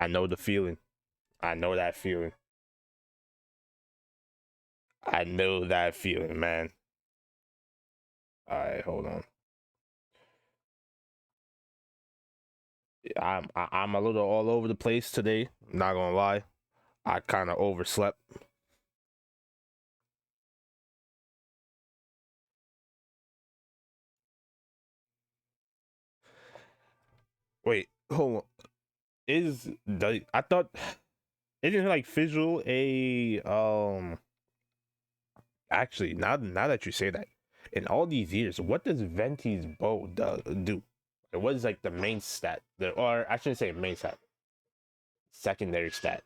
I know the feeling. I know that feeling. I know that feeling, man. All right, hold on. I'm a little all over the place today. Not gonna lie, I kind of overslept. Wait, hold on. I thought isn't like visual a actually now that you say that, in all these years, what does Venti's bow do? What is like the main stat? Or I shouldn't say main stat, secondary stat.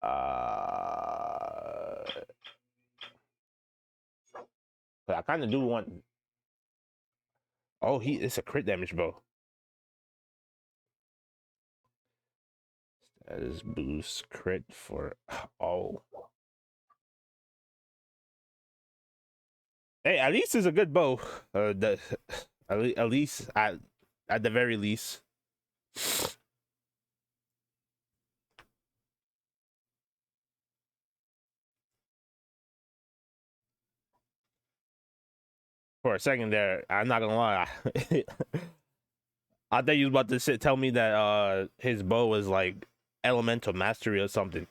Uh, but I kind of do want. Oh, it's a crit damage bow. Status boost crit for. Oh, hey, at least it's a good bow. At least at the very least. For a second there, I'm not gonna lie. I thought you was about to tell me that his bow was like elemental mastery or something.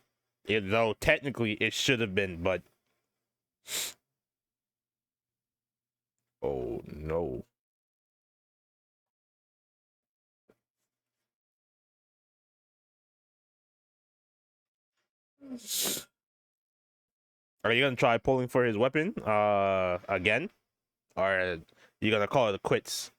Though technically it should have been, but oh no. Are you gonna try pulling for his weapon again? Or you gonna call it quits?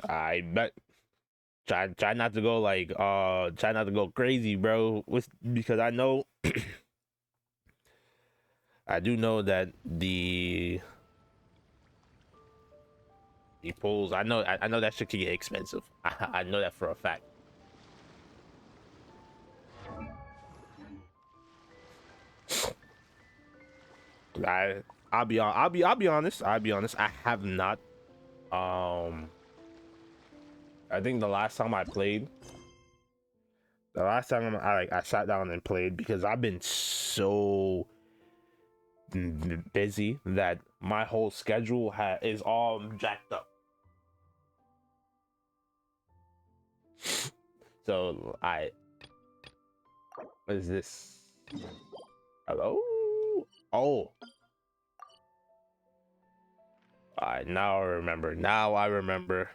I bet. Try not to go like try not to go crazy, bro. Because I know I do know that the pulls. I know that shit can get expensive. I know that for a fact. I I'll be honest. I'll be honest. I have not. Um, I think the last time I sat down and played because I've been so busy that my whole schedule is all jacked up. So what is this? Hello? Oh, now I remember. Now I remember.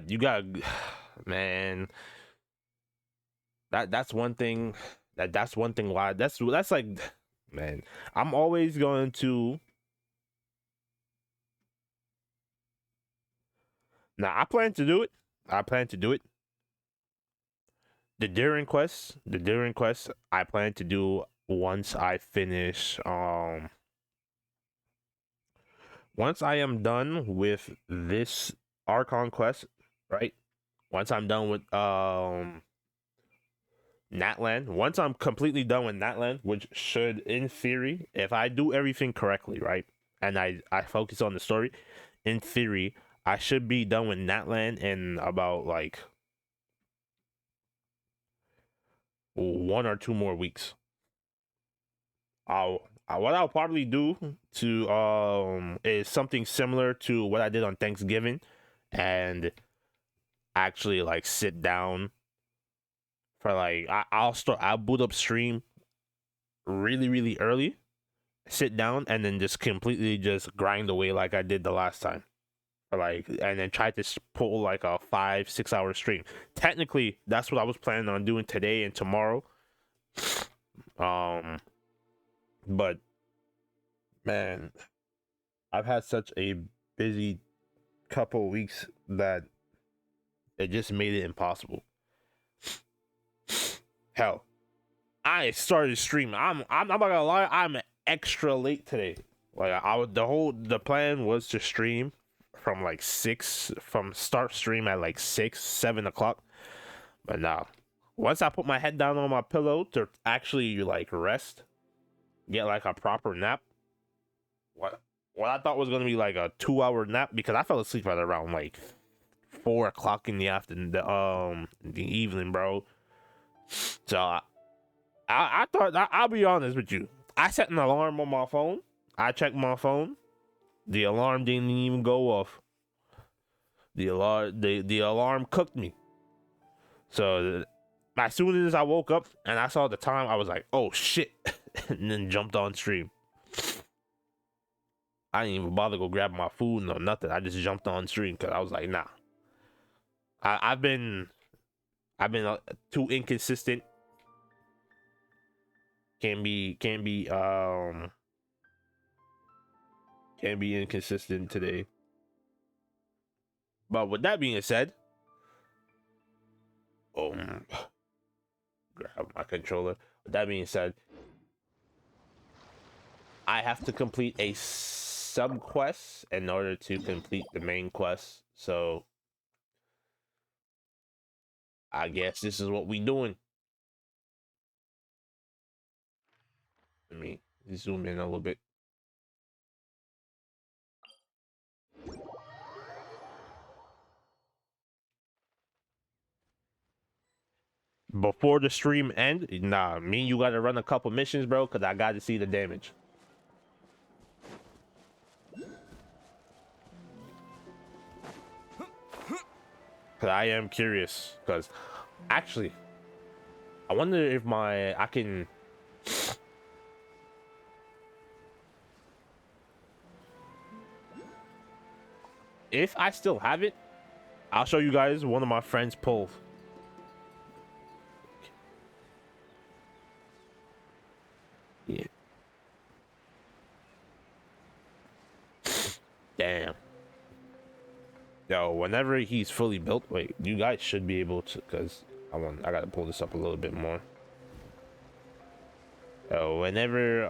You got, man. That's one thing. That's one thing. Why that's like, man. I'm always going to. Now I plan to do it. I plan to do it. The During quest, I plan to do once I finish. Once I am done with this Archon quest, right? Once I'm done with Natland, once I'm completely done with Natland, which should, in theory, if I do everything correctly, right, and I focus on the story, in theory, I should be done with Natland in about like 1 or 2 more weeks. What I'll probably do to is something similar to what I did on Thanksgiving, and actually like sit down for like I'll boot up stream really early, sit down, and then just completely just grind away like I did the last time. Or like, and then try to pull like a 5-6 hour stream. Technically, that's what I was planning on doing today and tomorrow. Um, but man, I've had such a busy couple weeks that it just made it impossible. Hell, I started streaming. I'm not gonna lie, I'm extra late today. Like the plan was to stream from like from start stream at like 6, 7 o'clock. But now, once I put my head down on my pillow to actually like rest, get like a proper nap. What I thought was gonna be like a 2 hour nap, because I fell asleep at around like 4 o'clock in the afternoon, the evening, bro. So I thought, I'll be honest with you. I set an alarm on my phone. I checked my phone. The alarm didn't even go off. The alarm cooked me. So as soon as I woke up and I saw the time, I was like, "Oh shit!" and then jumped on stream. I didn't even bother go grab my food or nothing. I just jumped on stream because I was like, "Nah." I've been too inconsistent. Can be inconsistent today. But with that being said, grab my controller. With that being said, I have to complete a sub quest in order to complete the main quest. So I guess this is what we doing. Let me zoom in a little bit. Before the stream end, nah, me and you gotta run a couple missions, bro, because I gotta see the damage. Cause I am curious. Cause actually, I wonder if I can. If I still have it, I'll show you guys one of my friends' pull. Yeah. Damn. Yo, whenever he's fully built, wait, you guys should be able to, cause I gotta pull this up a little bit more. Yo, whenever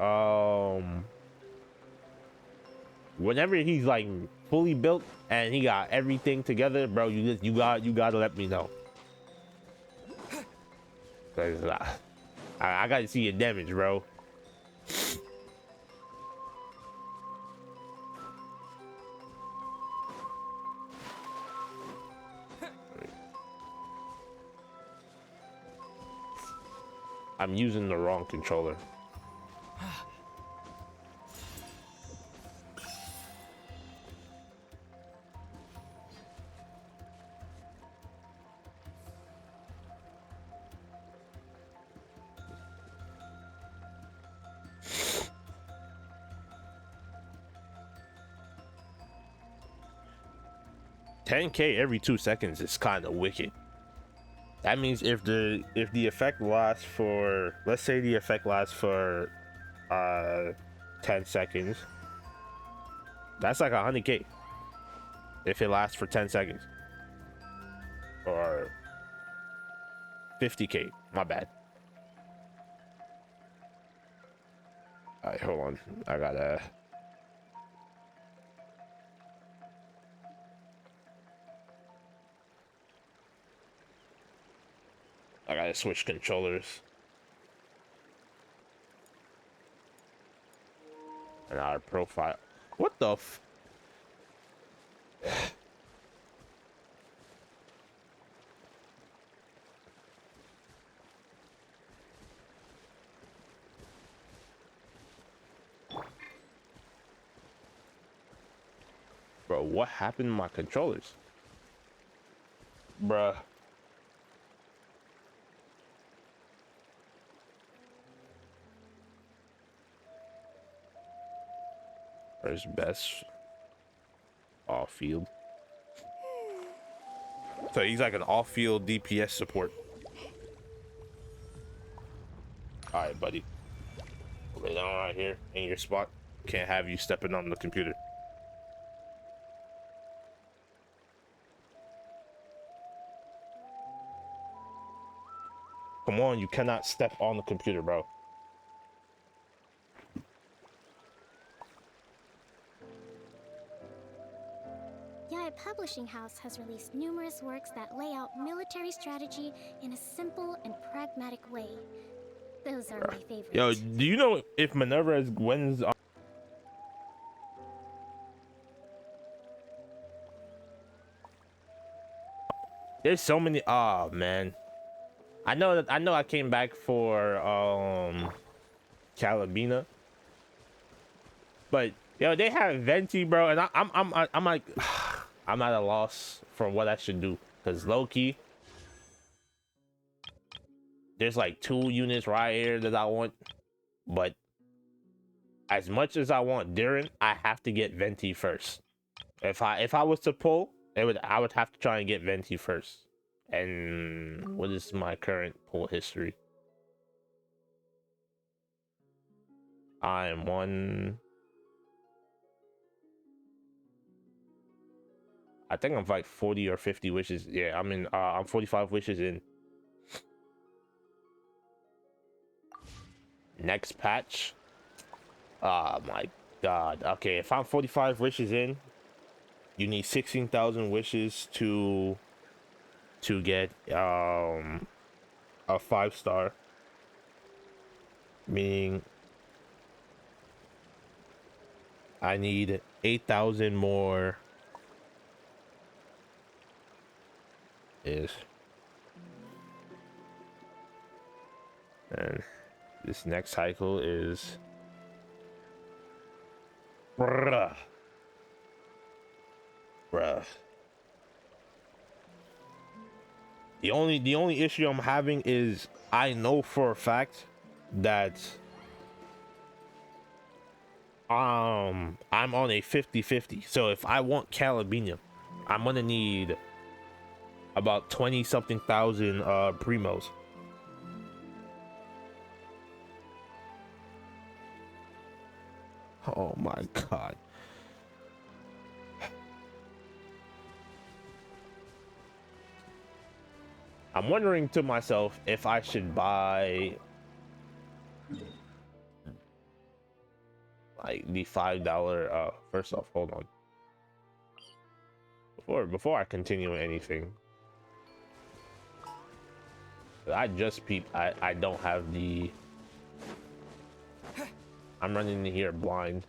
he's like fully built and he got everything together, bro, you gotta let me know. Cause I gotta see your damage, bro. I'm using the wrong controller. $10K every 2 seconds is kind of wicked. That means if the effect lasts for, let's say the effect lasts for 10 seconds, that's like 100K if it lasts for 10 seconds, or 50K, my bad. All right, hold on, I gotta switch controllers. And our profile. What the f? Bro, what happened to my controllers? Bruh. Where's best off field? So he's like an off-field DPS support. All right, buddy. Lay down right here in your spot. Can't have you stepping on the computer. come on, you cannot step on the computer, bro. Yaya Publishing House has released numerous works that lay out military strategy in a simple and pragmatic way. Those are my favorites. Yo, do you know if Minerva is Gwen's? There's so many. Oh man, I know that. I know I came back for Calabina, but yo, they have Venti, bro, and I'm like, I'm at a loss for what I should do because low key, there's like 2 units right here that I want, but as much as I want Diren, I have to get Venti first. If I was to pull, I would have to try and get Venti first. And what is my current pull history? I'm one. I think I'm like 40 or 50 wishes. Yeah, I'm in. I'm 45 wishes in. Next patch. Oh my god. Okay, if I'm 45 wishes in, you need 16,000 wishes to get a 5-star, meaning I need 8,000 more. Is and this next cycle is bruh. The only issue I'm having is I know for a fact that I'm on a 50-50. So if I want Calabinium, I'm gonna need about 20 something thousand primos. Oh my god. I'm wondering to myself if I should buy like the $5 first off, hold on. Before I continue anything. I just peeped. I don't have the. I'm running in here blind.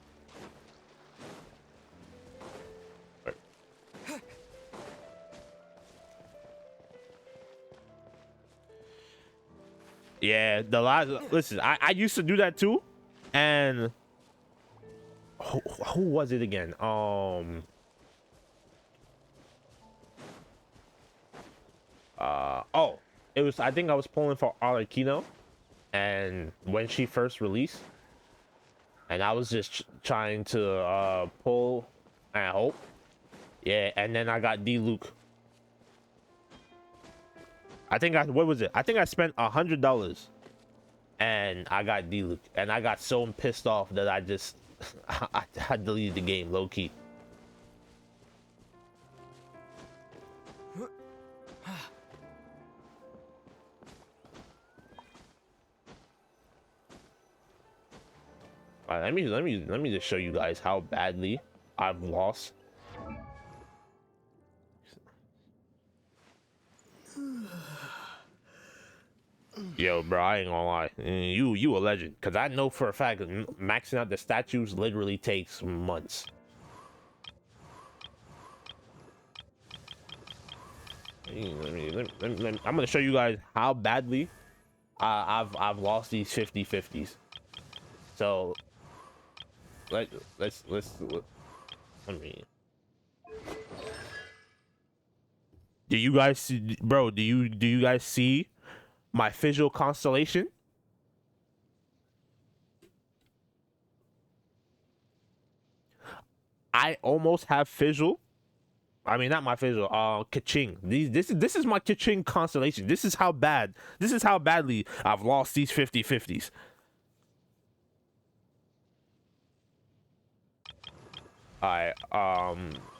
Yeah, the last. Listen, I used to do that too, and who was it again? Oh, it was. I think I was pulling for Arlecchino, and when she first released, and I was just trying to pull and hope. Yeah, and then I got D Luke. I think what was it? I think I spent $100 and I got D Luke, and I got so pissed off that I just I deleted the game low key. All right, let me just show you guys how badly I've lost. Yo, bro, I ain't gonna lie. You a legend, cause I know for a fact that maxing out the statues literally takes months. I'm gonna show you guys how badly I've lost these 50-50s. So let's I mean, do you guys see, bro? Do you guys see my visual constellation? I almost have visual. I mean, not my visual. Kaching. This is my Kaching constellation. This is how badly I've lost these 50-50s. All right.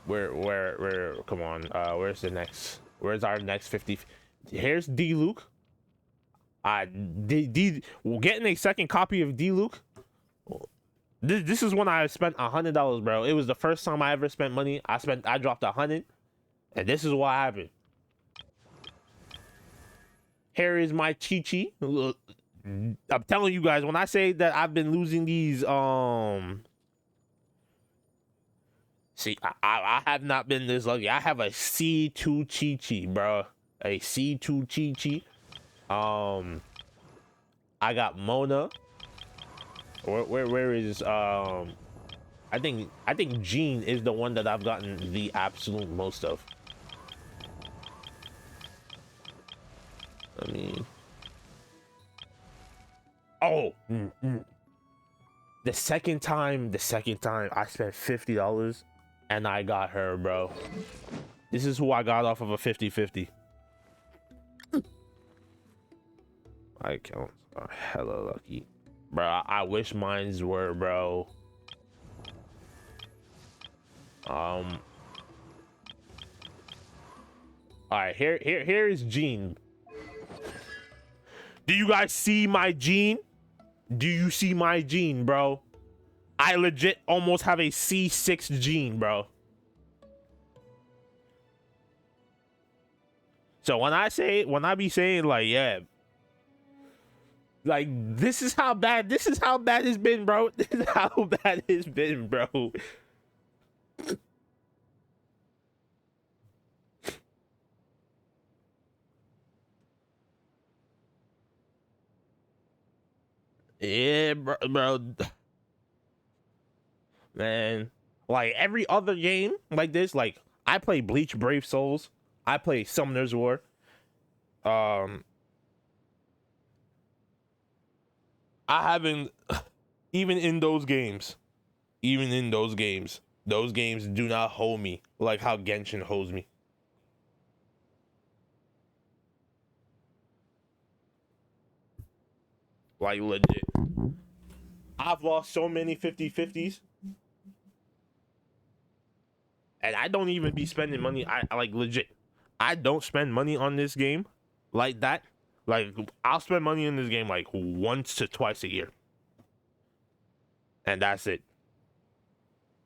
Where? Come on. Where's the next? Where's our next 50? Here's D Luke. Getting a second copy of D-Luke. This is when I spent $100, bro. It was the first time I ever spent money. I dropped 100, and this is what happened. Here is my Chi. I'm telling you guys, when I say that I've been losing these, see, I have not been this lucky. I have a C2 Chi, bro. A C2 Chi. I got Mona. Where is I think Jean is the one that I've gotten the absolute most of. I mean, oh, the second time I spent $50 and I got her, bro. This is who I got off of a 50-50. My accounts are hella lucky, bro. I wish mines were, bro. All right, here is Jean. Do you guys see my Jean? Do you see my Jean, bro? I legit almost have a C6 Jean, bro. So when I be saying like, yeah, like this is how bad it's been, bro. This is how bad it's been, bro. Yeah, bro. Man, like every other game like this, like I play Bleach Brave Souls, I play Summoner's War. I haven't even in those games, those games do not hold me like how Genshin holds me. Like legit. I've lost so many 50-50s. And I don't even be spending money. I like legit. I don't spend money on this game like that. Like I'll spend money in this game like once to twice a year. And that's it.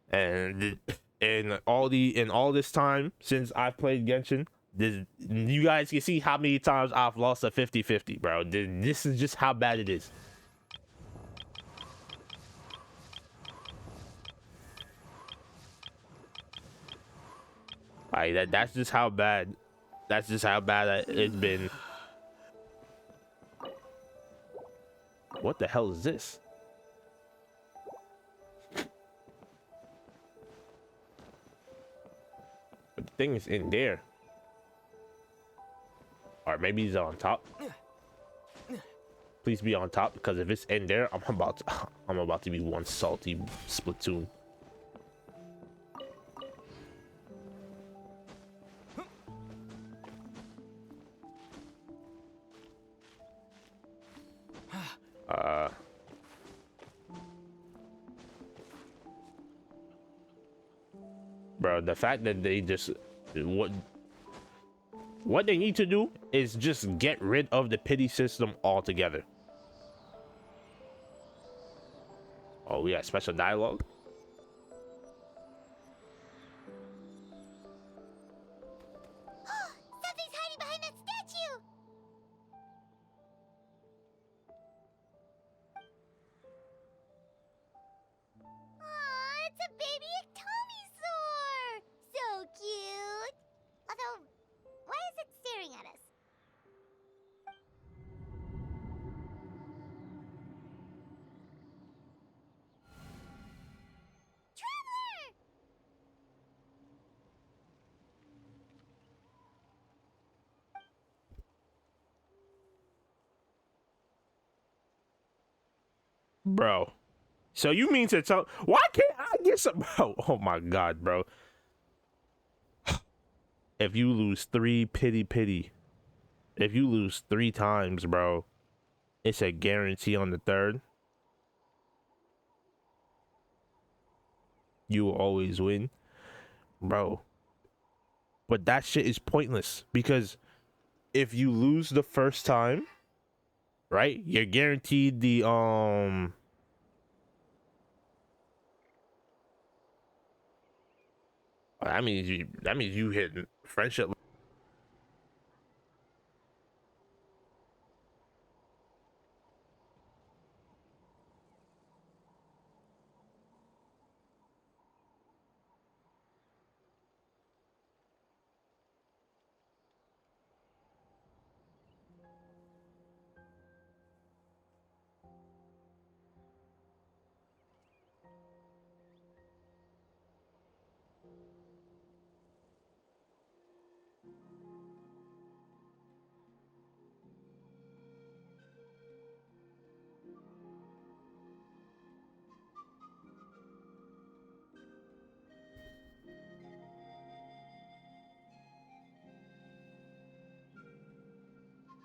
And in all this time since I've played Genshin, you guys can see how many times I've lost a 50-50, bro. This is just how bad it is. Like that's just how bad it's been. What the hell is this? The thing is in there. Or maybe he's on top. Please be on top, because if it's in there, I'm about to be one salty Splatoon. Bro, the fact that they just what they need to do is just get rid of the pity system altogether. Oh, we got special dialogue. Something's hiding behind that statue! Aw, it's a baby Ectomisaur! So cute! Although, why is it staring at us? Traveler! Bro. So you mean to tell, why can't I get some, bro? Oh my god, bro. If you lose 3 pity, if you lose 3 times, bro, it's a guarantee on the 3rd. You will always win, bro. But that shit is pointless, because if you lose the first time, right? You're guaranteed the that means you hit friendship.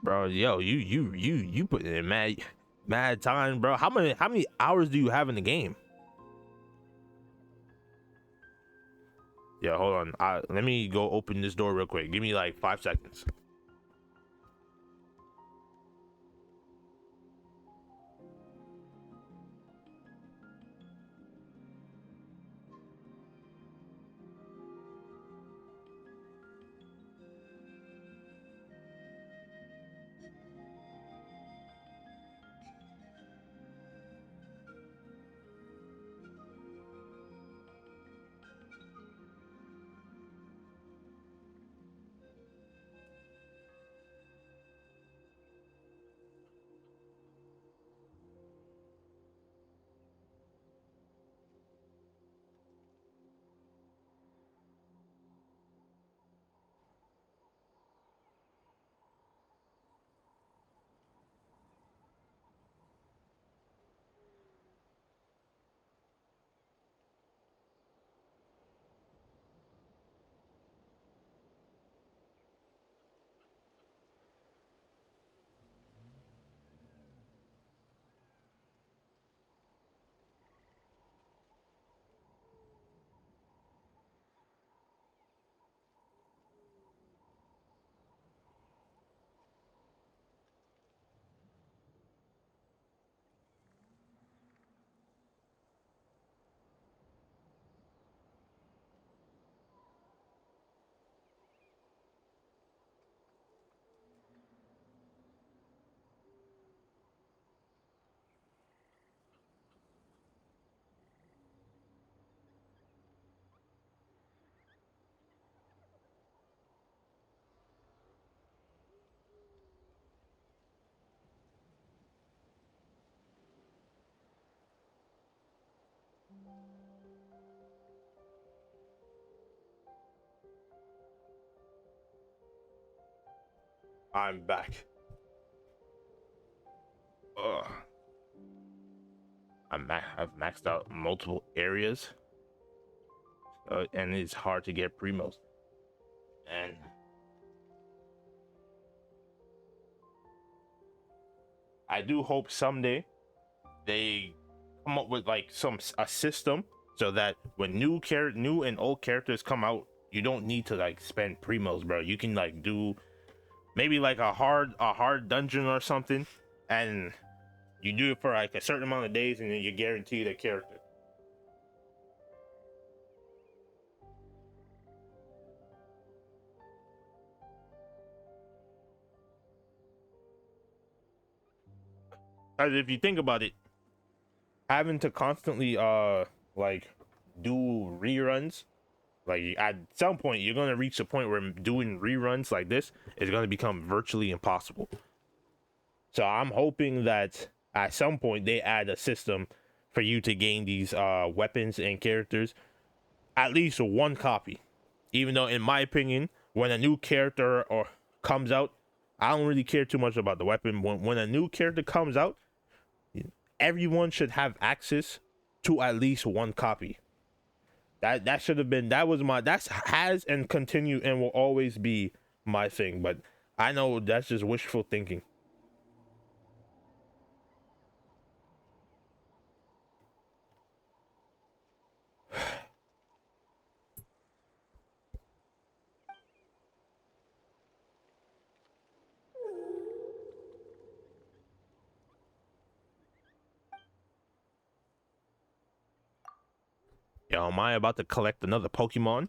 Bro, yo, you put in mad time, bro. How many hours do you have in the game? Yeah, hold on. Let me go open this door real quick. Give me like 5 seconds. I'm back. Ugh. I've maxed out multiple areas, and it's hard to get primos. And I do hope someday they come up with like a system so that when new and old characters come out, you don't need to like spend primos, bro. You can like do maybe like a hard dungeon or something, and you do it for like a certain amount of days, and then you're guaranteed a character. As if you think about it, having to constantly like do reruns, like at some point you're gonna reach a point where doing reruns like this is gonna become virtually impossible. So I'm hoping that at some point they add a system for you to gain these weapons and characters at least one copy. Even though, in my opinion, when a new character or comes out, I don't really care too much about the weapon. When a new character comes out, everyone should have access to at least one copy. That should have been that was my that's has and continue and will always be my thing. But I know that's just wishful thinking. Yo, am I about to collect another Pokemon?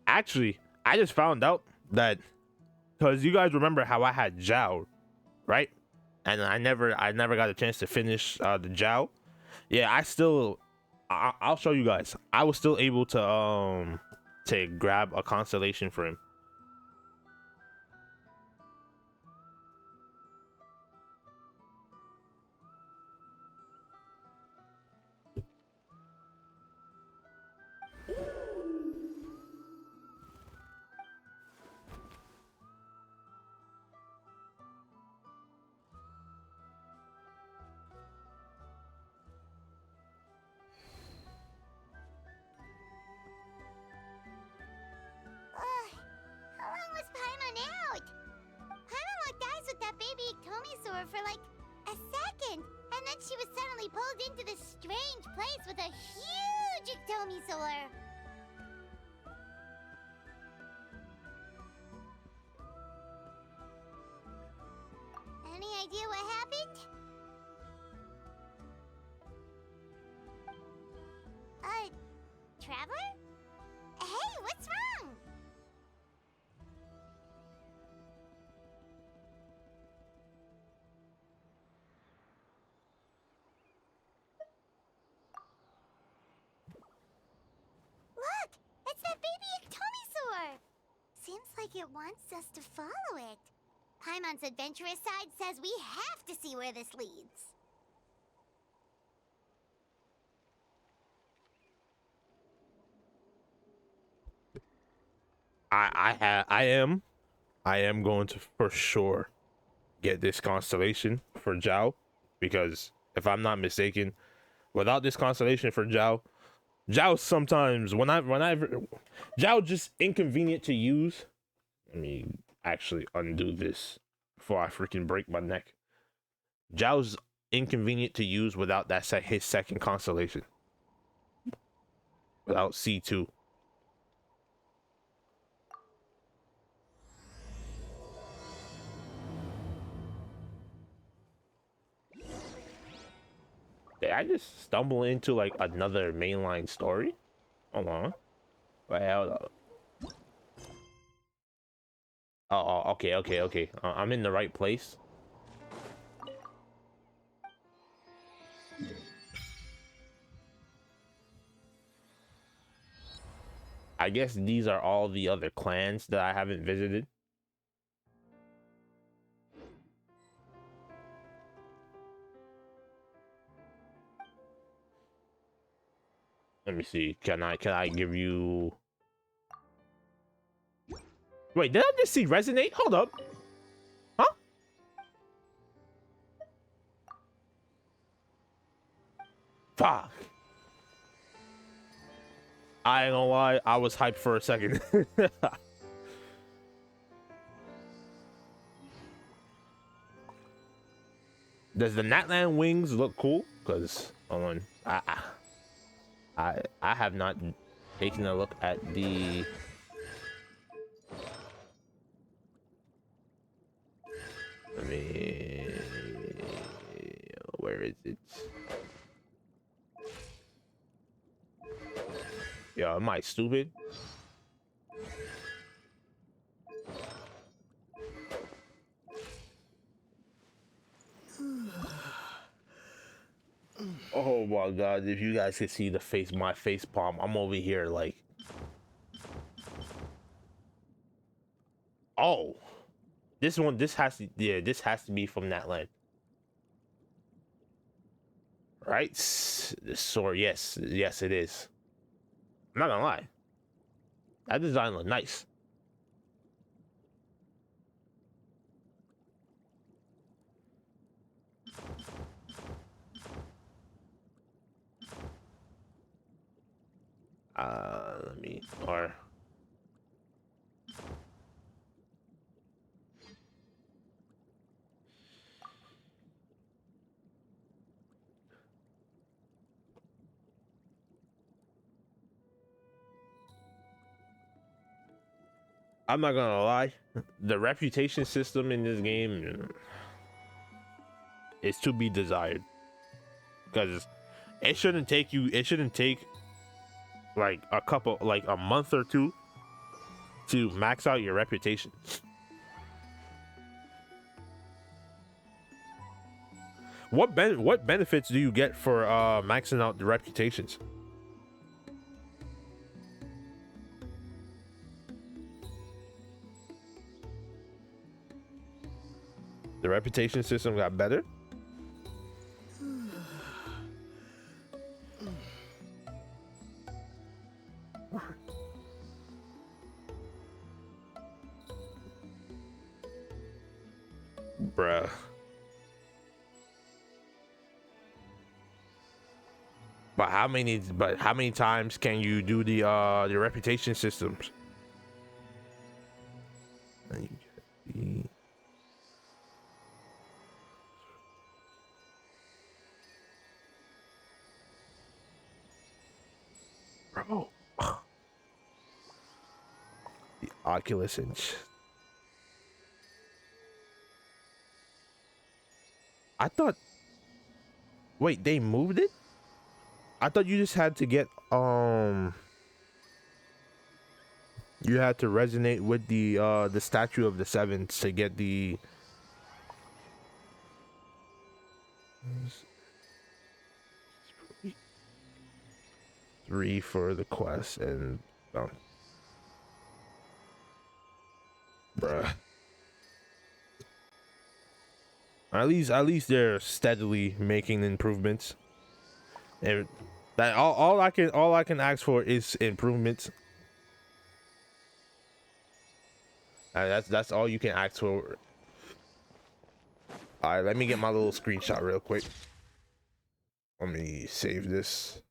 Actually, I just found out that because you guys remember how I had Jow, right? And I never got a chance to finish the Jow. Yeah, I'll show you guys. I was still able to grab a constellation for him. How long was Paimon out? Paimon locked eyes with that baby Tomisaur for like a second, and then she was suddenly pulled into this strange place with a huge Tomisaur. Any idea what happened? Traveler? Hey, what's wrong? Look! It's that baby Ectomisaur! Seems like it wants us to follow it. Paimon's adventurous side says we have to see where this leads. I am going to for sure get this constellation for Zhao, because if I'm not mistaken, without this constellation for Zhao sometimes Zhao just inconvenient to use. Let me actually undo this before I freaking break my neck. Zhao's inconvenient to use without his second constellation. Without C2. Did I just stumble into like another mainline story? Hold on. Wait, hold up. Okay. I'm in the right place. I guess these are all the other clans that I haven't visited. Let me see. Can I give you? Wait, did I just see resonate? Hold up. Huh? Fuck. I ain't gonna lie, I was hyped for a second. Does the Natlan wings look cool? Cause hold on, I have not taken a look at the. Let me. Where is it? Yo, am I stupid? Oh my god, if you guys could see my face palm, I'm over here like. Oh, this has to, yeah, this has to be from that land. Right? The sword, yes, it is. I'm not gonna lie. That design look nice. Let me, or I'm not gonna lie, the reputation system in this game is to be desired, because it shouldn't take like a month or two to max out your reputation. What benefits do you get for maxing out the reputations? The reputation system got better. Bruh. But how many times can you do the reputation systems? Bro. The Oculus and I thought, wait, they moved it? I thought you just had to get you had to resonate with the statue of the sevens to get the three for the quest and bruh. At least they're steadily making improvements. And that all I can ask for is improvements. That's all you can ask for. All right, let me get my little screenshot real quick. Let me save this.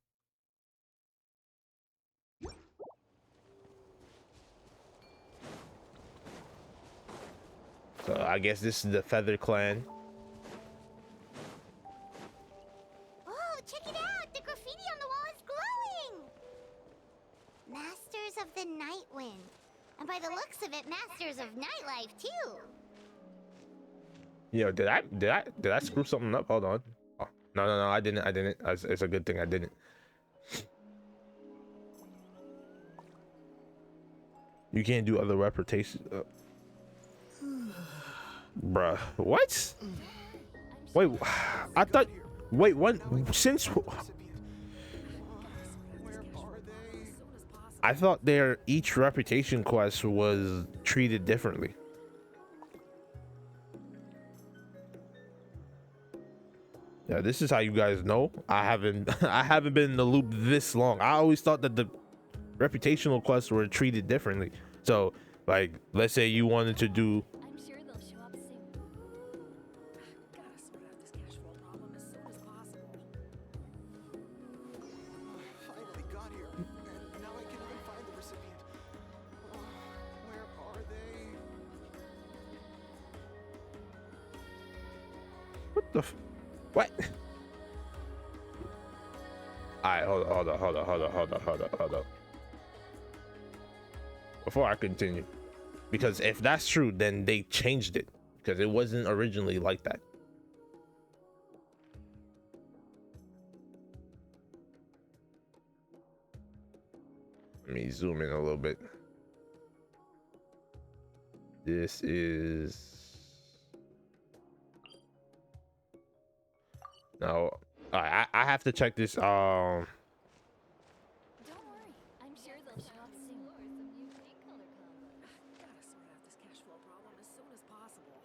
So I guess this is the Feather Clan. Oh, check it out! The graffiti on the wall is glowing! Masters of the Night Wind. And by the looks of it, Masters of Nightlife, too. Yo, did I screw something up? Hold on. Oh, no, I didn't. It's a good thing I didn't. You can't do other reputation. Bruh, what? Wait, I thought. Wait, what? Since I thought their each reputation quest was treated differently. Yeah, this is how you guys know I haven't I haven't been in the loop this long. I always thought that the reputational quests were treated differently. So, like, let's say you wanted to do. I'm sure they'll show up soon. Gotta sort out this cash flow problem as soon as possible. Finally got here, and now I can't even find the recipient. Where are they? What the? What? All right, hold on. Before I continue, because if that's true, then they changed it because it wasn't originally like that. Let me zoom in a little bit. This is no. I have to check this. Don't worry, I'm sure they'll show up soon. Gotta sort out this cash flow problem as soon as possible.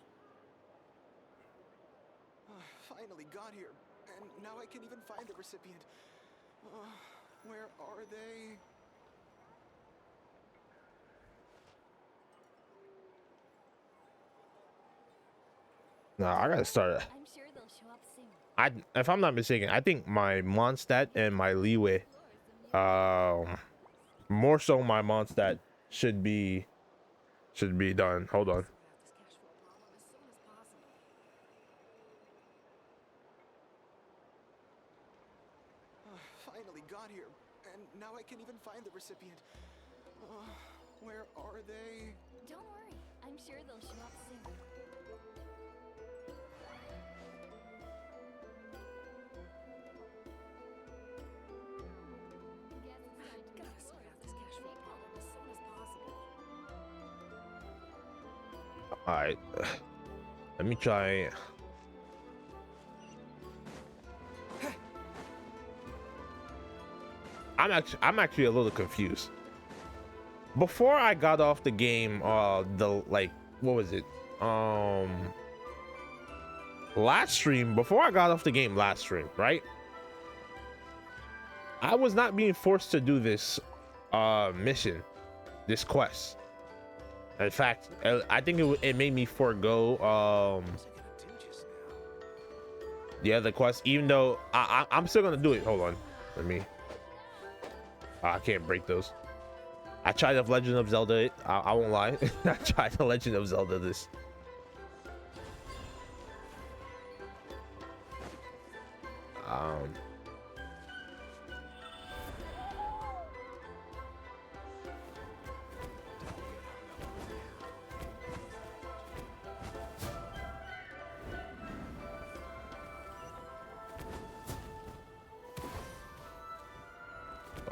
Finally got here, and now I can't even find the recipient. Where are they? No, I gotta start. I'm sure they'll show up soon. If I'm not mistaken, I think my Mondstadt and my leeway, more so my Mondstadt should be done. Hold on. Sort out this cash flow problem as soon as possible. Finally got here, and now I can't even find the recipient. Where are they? All right, let me try. I'm actually a little confused. Before I got off the game, what was it? Last stream, before I got off the game last stream, right? I was not being forced to do this mission, this quest. In fact, I think it made me forego the other quest, even though I'm still gonna do it. Hold on, let me. I can't break those. I tried the Legend of Zelda it. I won't lie. I tried the Legend of Zelda this.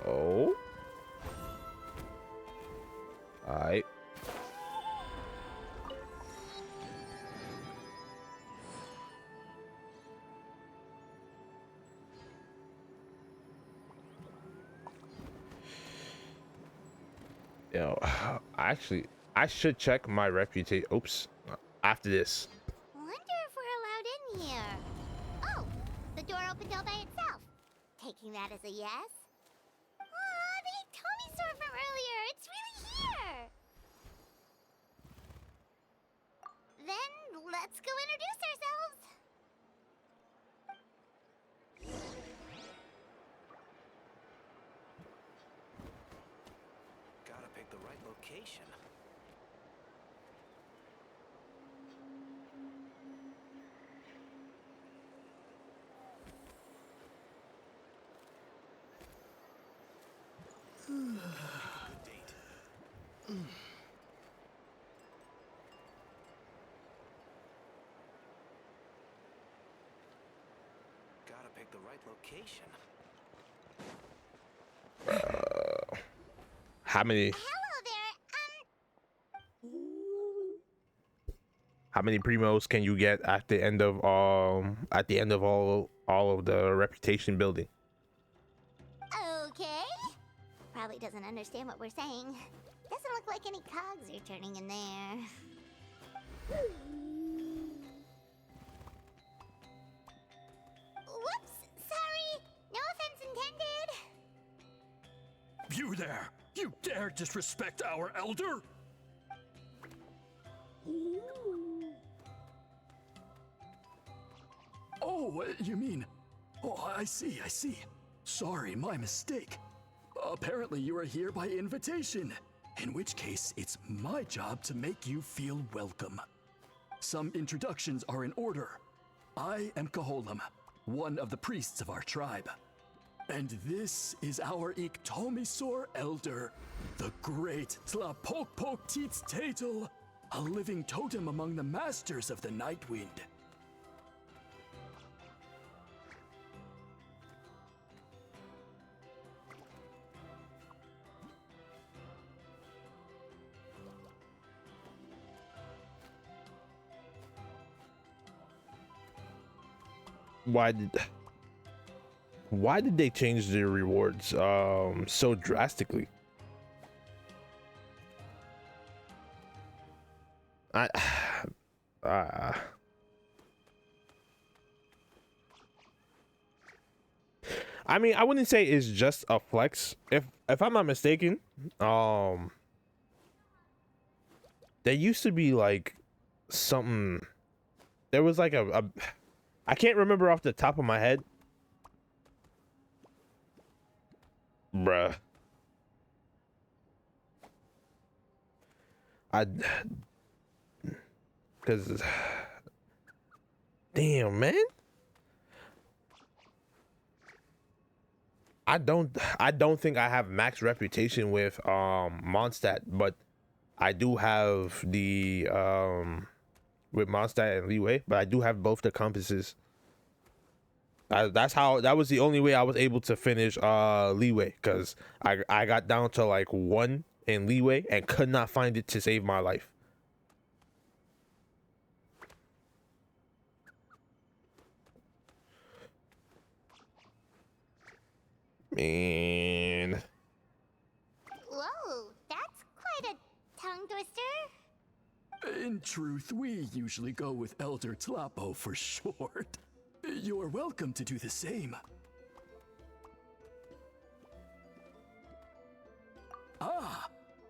Oh. All right. Yo, actually, I should check my reputation. Oops. After this. Wonder if we're allowed in here. Oh, the door opened all by itself. Taking that as a yes? Aw, the Tommy store from earlier. It's really here. Then let's go introduce ourselves. Gotta pick the right location. Gotta pick the right location. How many? Hello there. How many primos can you get at the end of all of the reputation building? Okay. Probably doesn't understand what we're saying. Doesn't look like any cogs are turning in there. Whoops! Sorry! No offense intended! You there! You dare disrespect our elder? Oh, you mean... Oh, I see. Sorry, my mistake. Apparently you are here by invitation. In which case, it's my job to make you feel welcome. Some introductions are in order. I am Kaholam, one of the priests of our tribe. And this is our Iktomisor elder, the great Tlapokpok Tatel, a living totem among the masters of the Nightwind. Why did they change the rewards so drastically? I mean, I wouldn't say it's just a flex. If I'm not mistaken, there used to be like something. There was like a I can't remember off the top of my head. Bruh. Cause damn, man. I don't think I have max reputation with Mondstadt, but I do have the with Mondstadt and Leeway, but I do have both the compasses. That was the only way I was able to finish Leeway, because I got down to like 1 in Leeway and could not find it to save my life. Man. Whoa, that's quite a tongue twister. In truth, we usually go with Elder Tlapo for short. You're welcome to do the same. Ah,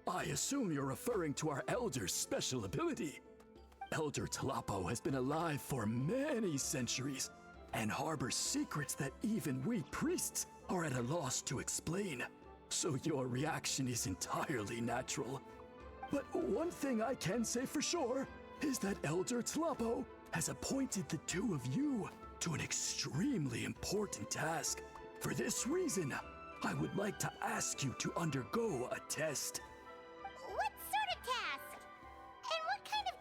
I assume you're referring to our Elder's special ability. Elder Tlapo has been alive for many centuries and harbors secrets that even we priests are at a loss to explain. So your reaction is entirely natural. But one thing I can say for sure is that Elder Tlapo has appointed the two of you to an extremely important task. For this reason, I would like to ask you to undergo a test. What sort of task? And what kind of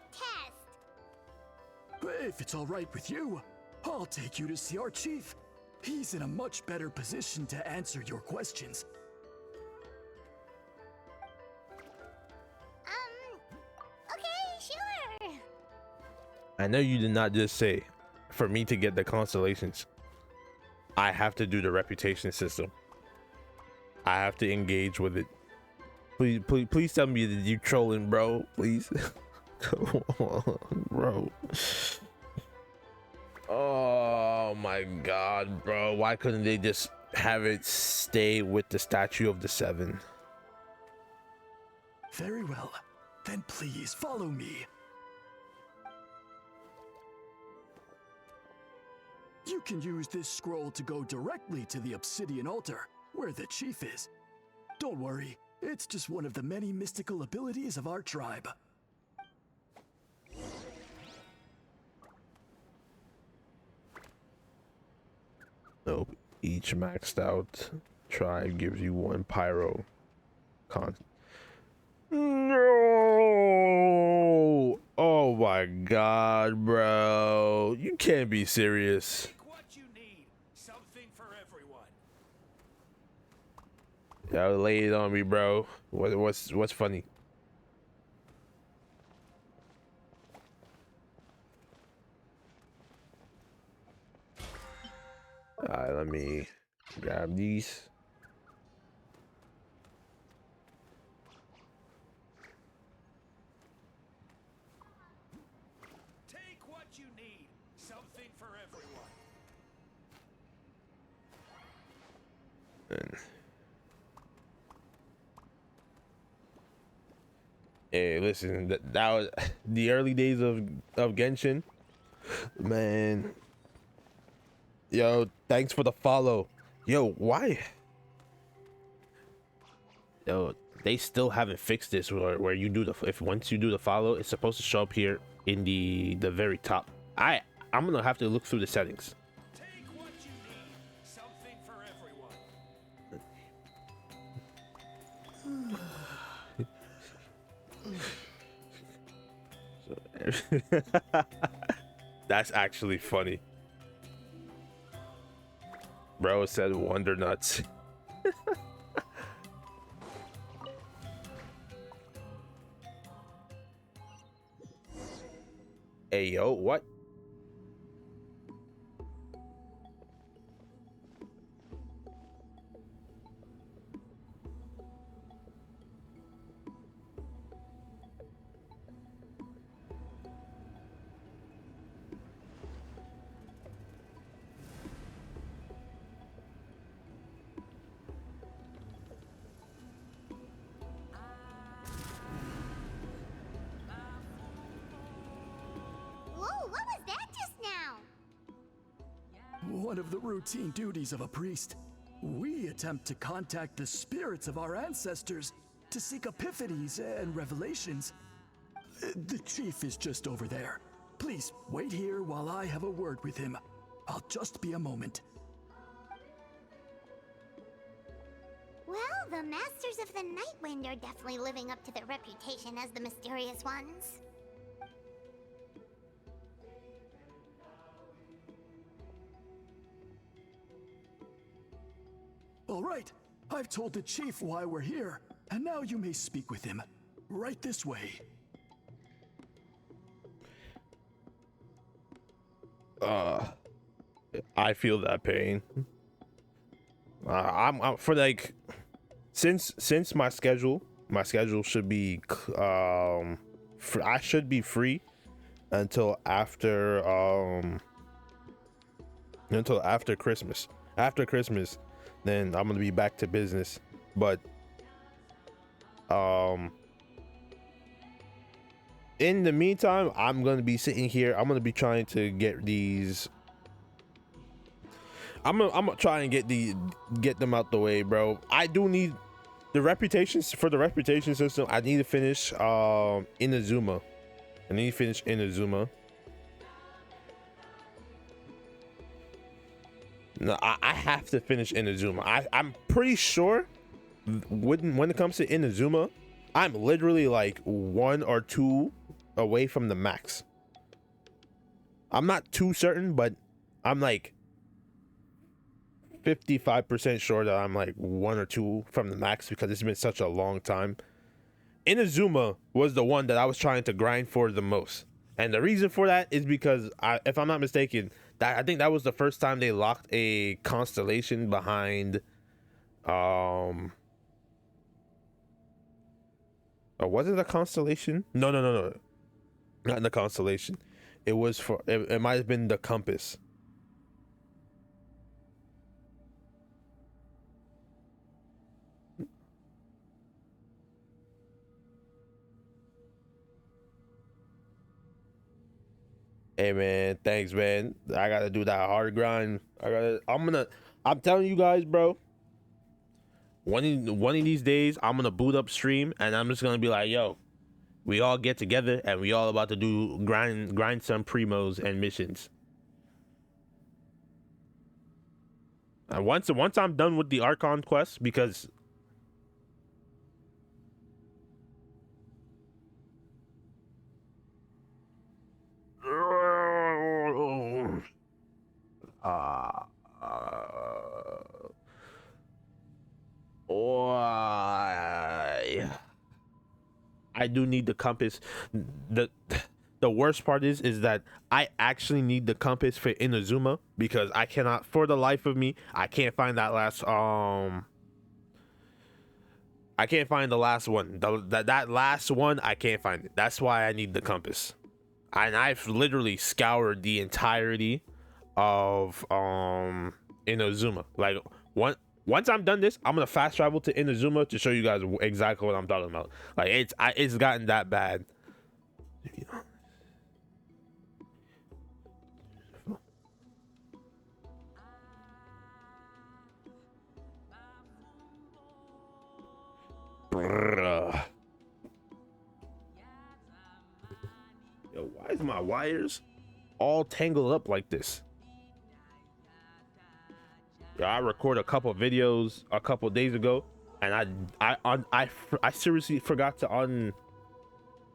test? If it's all right with you, I'll take you to see our chief. He's in a much better position to answer your questions. Okay, sure. I know you did not just say for me to get the constellations, I have to do the reputation system. I have to engage with it. Please tell me that you trolling, bro. Please. Come on, bro. Oh my god, bro. Why couldn't they just have it stay with the statue of the seven? Very well. Then please follow me. You can use this scroll to go directly to the obsidian altar, where the chief is. Don't worry, it's just one of the many mystical abilities of our tribe. Nope. Each maxed out tribe gives you one pyro con. No! Oh my god, bro. You can't be serious. Take what you need. Something for everyone. Y'all lay it on me, bro. What's funny? Alright, let me grab these. Take what you need. Something for everyone. And hey, listen, that was the early days of Genshin. Man. Yo, thanks for the follow. Yo, why? Yo, they still haven't fixed this where you do once you do the follow, it's supposed to show up here in the very top. I'm gonna have to look through the settings. Take what you need. Something for everyone. That's actually funny. Bro said wonder nuts. Hey yo, what? Whoa, what was that just now? One of the routine duties of a priest. We attempt to contact the spirits of our ancestors to seek epiphanies and revelations. The chief is just over there. Please wait here while I have a word with him. I'll just be a moment. Well, the Masters of the Nightwind are definitely living up to their reputation as the mysterious ones. All right, I've told the chief why we're here, and now you may speak with him. Right this way. I feel that pain. I'm for like since my schedule should be I should be free until after Christmas. After Christmas, then I'm gonna be back to business. But in the meantime, I'm gonna be sitting here. I'm gonna be trying to get these. I'm gonna try and get them out the way, bro. I do need the reputations for the reputation system. I need to finish Inazuma. I need to finish Inazuma. No, I have to finish Inazuma. I'm pretty sure when it comes to Inazuma, I'm literally like 1 or 2 away from the max. I'm not too certain, but I'm like 55% sure that I'm like 1 or 2 from the max because it's been such a long time. Inazuma was the one that I was trying to grind for the most. And the reason for that is because if I'm not mistaken, I think that was the first time they locked a constellation behind or was it a constellation? No. Not in the constellation. It was for it might have been the compass. Hey man, thanks man. I gotta do that hard grind. I'm telling you guys, bro. One of these days, I'm gonna boot up stream and I'm just gonna be like, yo, we all get together and we all about to do grind some primos and missions. And once I'm done with the Archon quest, because I do need the compass. The worst part is that I actually need the compass for Inazuma because I cannot, for the life of me, I can't find that last I can't find the last one. That last one, I can't find it. That's why I need the compass. And I've literally scoured the entirety of Inazuma. Like once I'm done this, I'm gonna fast travel to Inazuma to show you guys exactly what I'm talking about. Like it's gotten that bad. Yo, why is my wires all tangled up like this? Yeah, I recorded a couple of videos a couple of days ago, and I seriously forgot to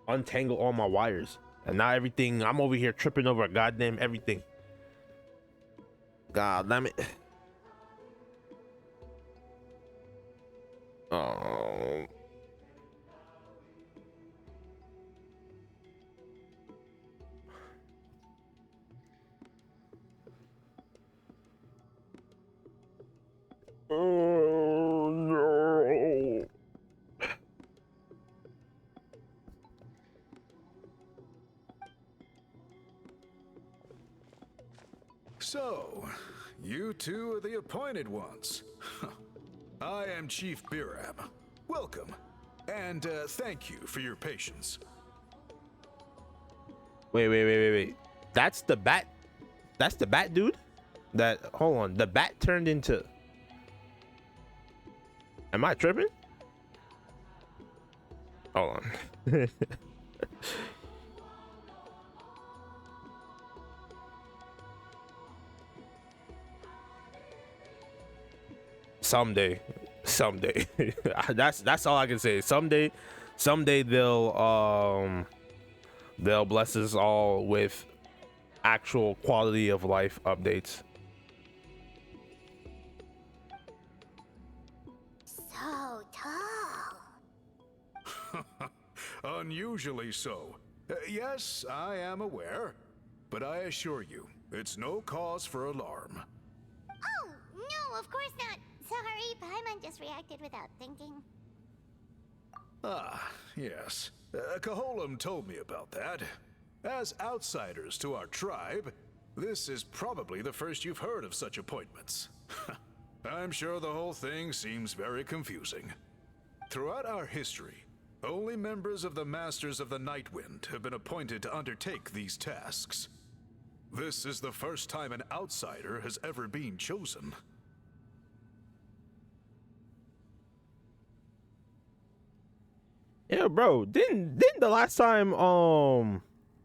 untangle all my wires, and now everything, I'm over here tripping over goddamn everything. God damn it. Oh. Oh no. So, you two are the appointed ones. I am Chief Biram. Welcome, and thank you for your patience. Wait. That's the bat. That's the bat dude? Hold on. The bat turned into. Am I tripping? Hold on. Someday. That's all I can say. Someday they'll bless us all with actual quality of life updates. So tall. Unusually so. Yes, I am aware, but I assure you, it's no cause for alarm. Oh, no, of course not. Sorry, Paimon just reacted without thinking. Ah, yes. Kaholam told me about that. As outsiders to our tribe, this is probably the first you've heard of such appointments. I'm sure the whole thing seems very confusing. Throughout our history, only members of the Masters of the Nightwind have been appointed to undertake these tasks. This is the first time an outsider has ever been chosen. Yeah, bro. Didn't the last time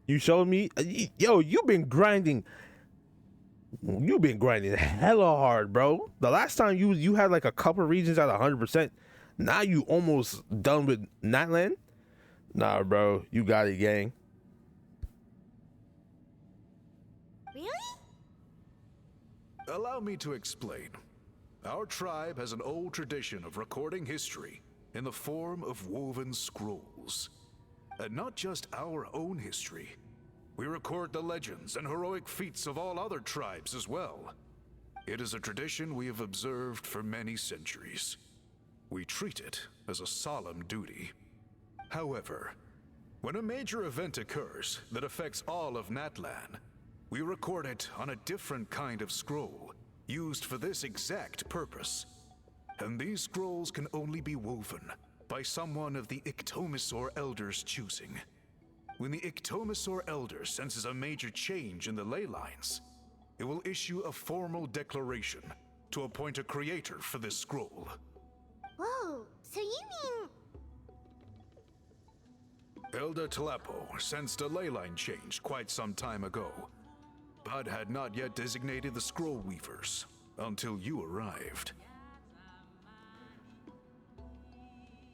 you showed me, yo, you've been grinding hella hard, bro. The last time you had like a couple regions at 100%. Now you almost done with Natland. Nah, bro, you got it, gang. Really? Allow me to explain. Our tribe has an old tradition of recording history in the form of woven scrolls. And not just our own history. We record the legends and heroic feats of all other tribes as well. It is a tradition we have observed for many centuries. We treat it as a solemn duty. However, when a major event occurs that affects all of Natlan, we record it on a different kind of scroll, used for this exact purpose. And these scrolls can only be woven by someone of the Iktomisor Elders' choosing. When the Iktomisor Elder senses a major change in the ley lines, it will issue a formal declaration to appoint a creator for this scroll. Whoa, so you mean... Elder Telepo sensed a ley line change quite some time ago, but had not yet designated the scroll weavers until you arrived.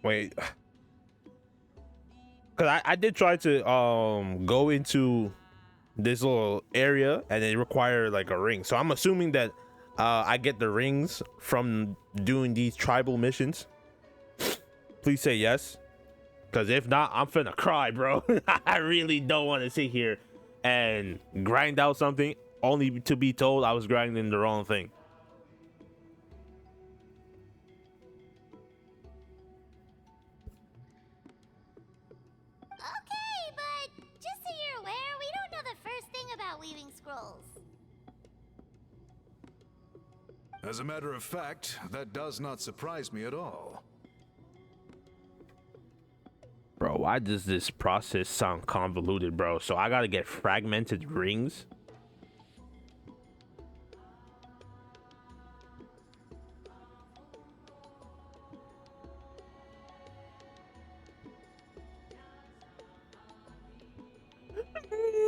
Wait, cause I did try to go into this little area and it required like a ring. So I'm assuming that I get the rings from doing these tribal missions. Please say yes, cause if not, I'm finna cry, bro. I really don't want to sit here and grind out something only to be told I was grinding the wrong thing. Okay, but just so you're aware, we don't know the first thing about weaving scrolls. As a matter of fact, that does not surprise me at all. Bro, why does this process sound convoluted, bro? So I gotta get fragmented rings?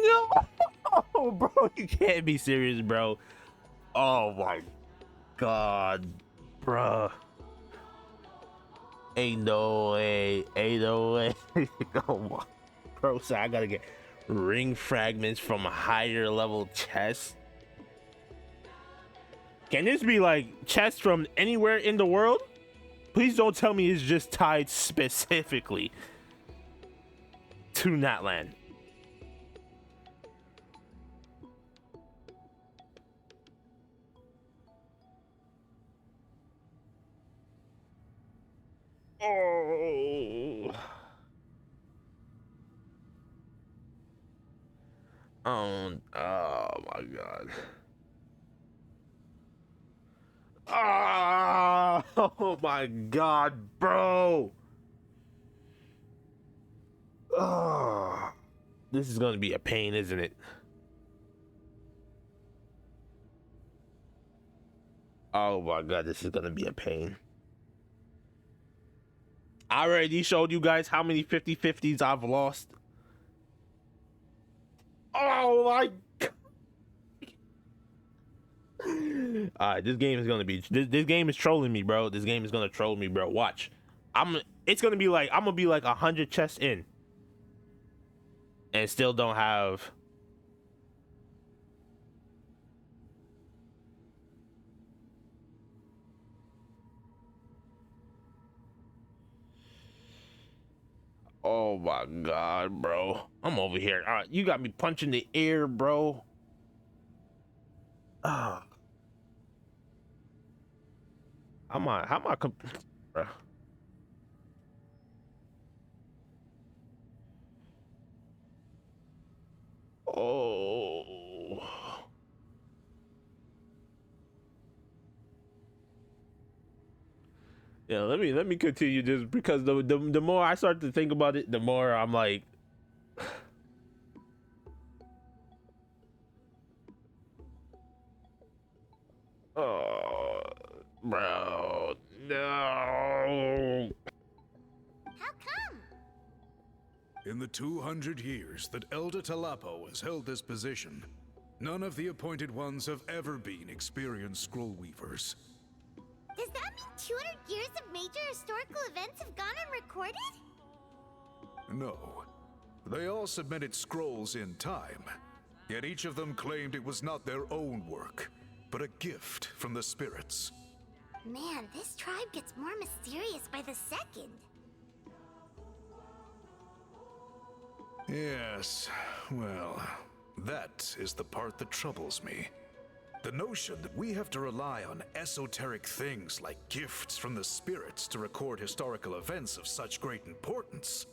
No, bro, you can't be serious, bro. Oh my god, bro. Ain't no way. Oh my, bro, so I gotta get ring fragments from higher level chests. Can this be like chests from anywhere in the world? Please don't tell me it's just tied specifically to Natland. Oh. Oh my god. Oh my god, bro. This is gonna be a pain, isn't it? Oh my god, this is gonna be a pain. I already showed you guys how many 50-50s I've lost. Oh my god. Alright, this game is gonna be this game is trolling me, bro. This game is gonna troll me, bro. Watch. It's gonna be like I'm gonna be like 100 chests in and still don't have. Oh my god, bro. I'm over here. All right, you got me punching the air, bro. How am I bruh. Oh. Yeah, let me continue just because the more I start to think about it, the more I'm like, oh, bro, no. How come? In the 200 years that Elder Talapo has held this position, none of the appointed ones have ever been experienced scroll weavers. Does that mean 200 years of major historical events have gone unrecorded? No. They all submitted scrolls in time, yet each of them claimed it was not their own work, but a gift from the spirits. Man, this tribe gets more mysterious by the second. Yes, well, that is the part that troubles me. The notion that we have to rely on esoteric things like gifts from the spirits to record historical events of such great importance.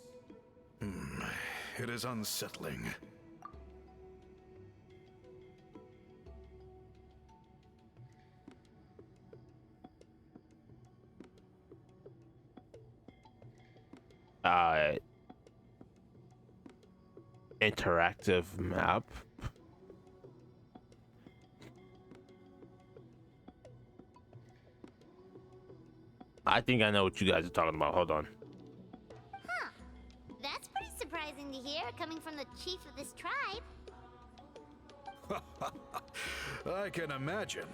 It is unsettling. Uh, interactive map. I think I know what you guys are talking about. Hold on. Huh. That's pretty surprising to hear coming from the chief of this tribe. I can imagine.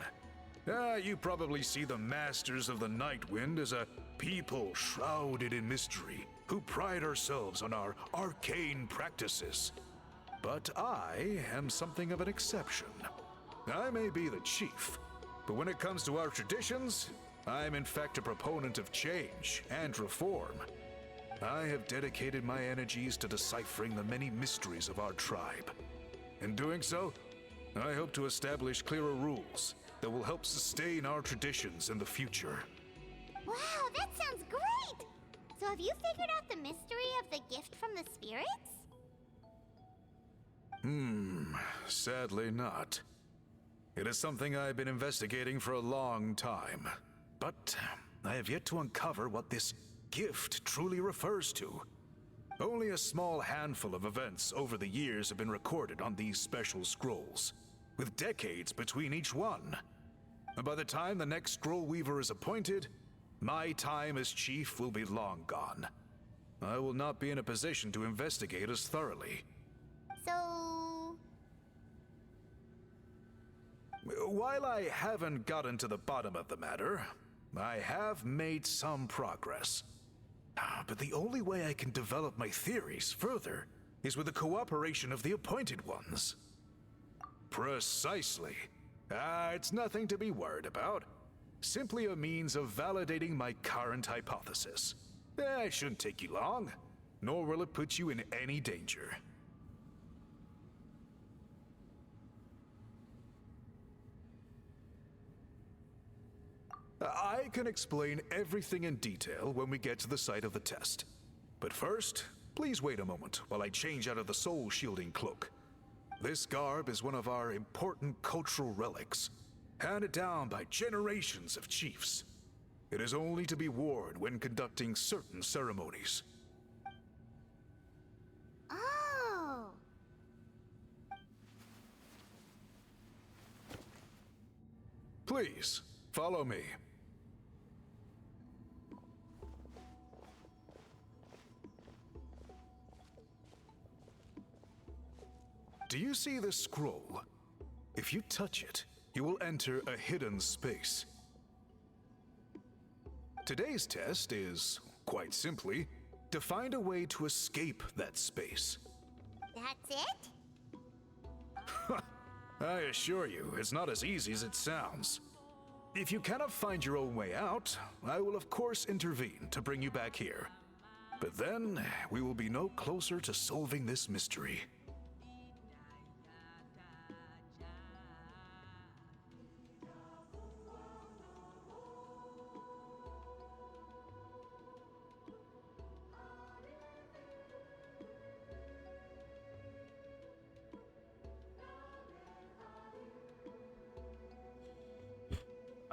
You probably see the Masters of the Night Wind as a people shrouded in mystery, who pride ourselves on our arcane practices. But I am something of an exception. I may be the chief, but when it comes to our traditions, I'm in fact a proponent of change and reform. I have dedicated my energies to deciphering the many mysteries of our tribe. In doing so, I hope to establish clearer rules that will help sustain our traditions in the future. Wow, that sounds great! So have you figured out the mystery of the gift from the spirits? Sadly not. It is something I've been investigating for a long time, but I have yet to uncover what this gift truly refers to. Only a small handful of events over the years have been recorded on these special scrolls, with decades between each one. And by the time the next scroll weaver is appointed, my time as chief will be long gone. I will not be in a position to investigate as thoroughly. So... While I haven't gotten to the bottom of the matter, I have made some progress. But the only way I can develop my theories further is with the cooperation of the appointed ones. Precisely. It's nothing to be worried about. Simply a means of validating my current hypothesis. It shouldn't take you long, nor will it put you in any danger. I can explain everything in detail when we get to the site of the test. But first, please wait a moment while I change out of the soul-shielding cloak. This garb is one of our important cultural relics, handed down by generations of chiefs. It is only to be worn when conducting certain ceremonies. Oh... Please, follow me. Do you see this scroll? If you touch it, you will enter a hidden space. Today's test is, quite simply, to find a way to escape that space. That's it? I assure you, it's not as easy as it sounds. If you cannot find your own way out, I will of course intervene to bring you back here. But then, we will be no closer to solving this mystery.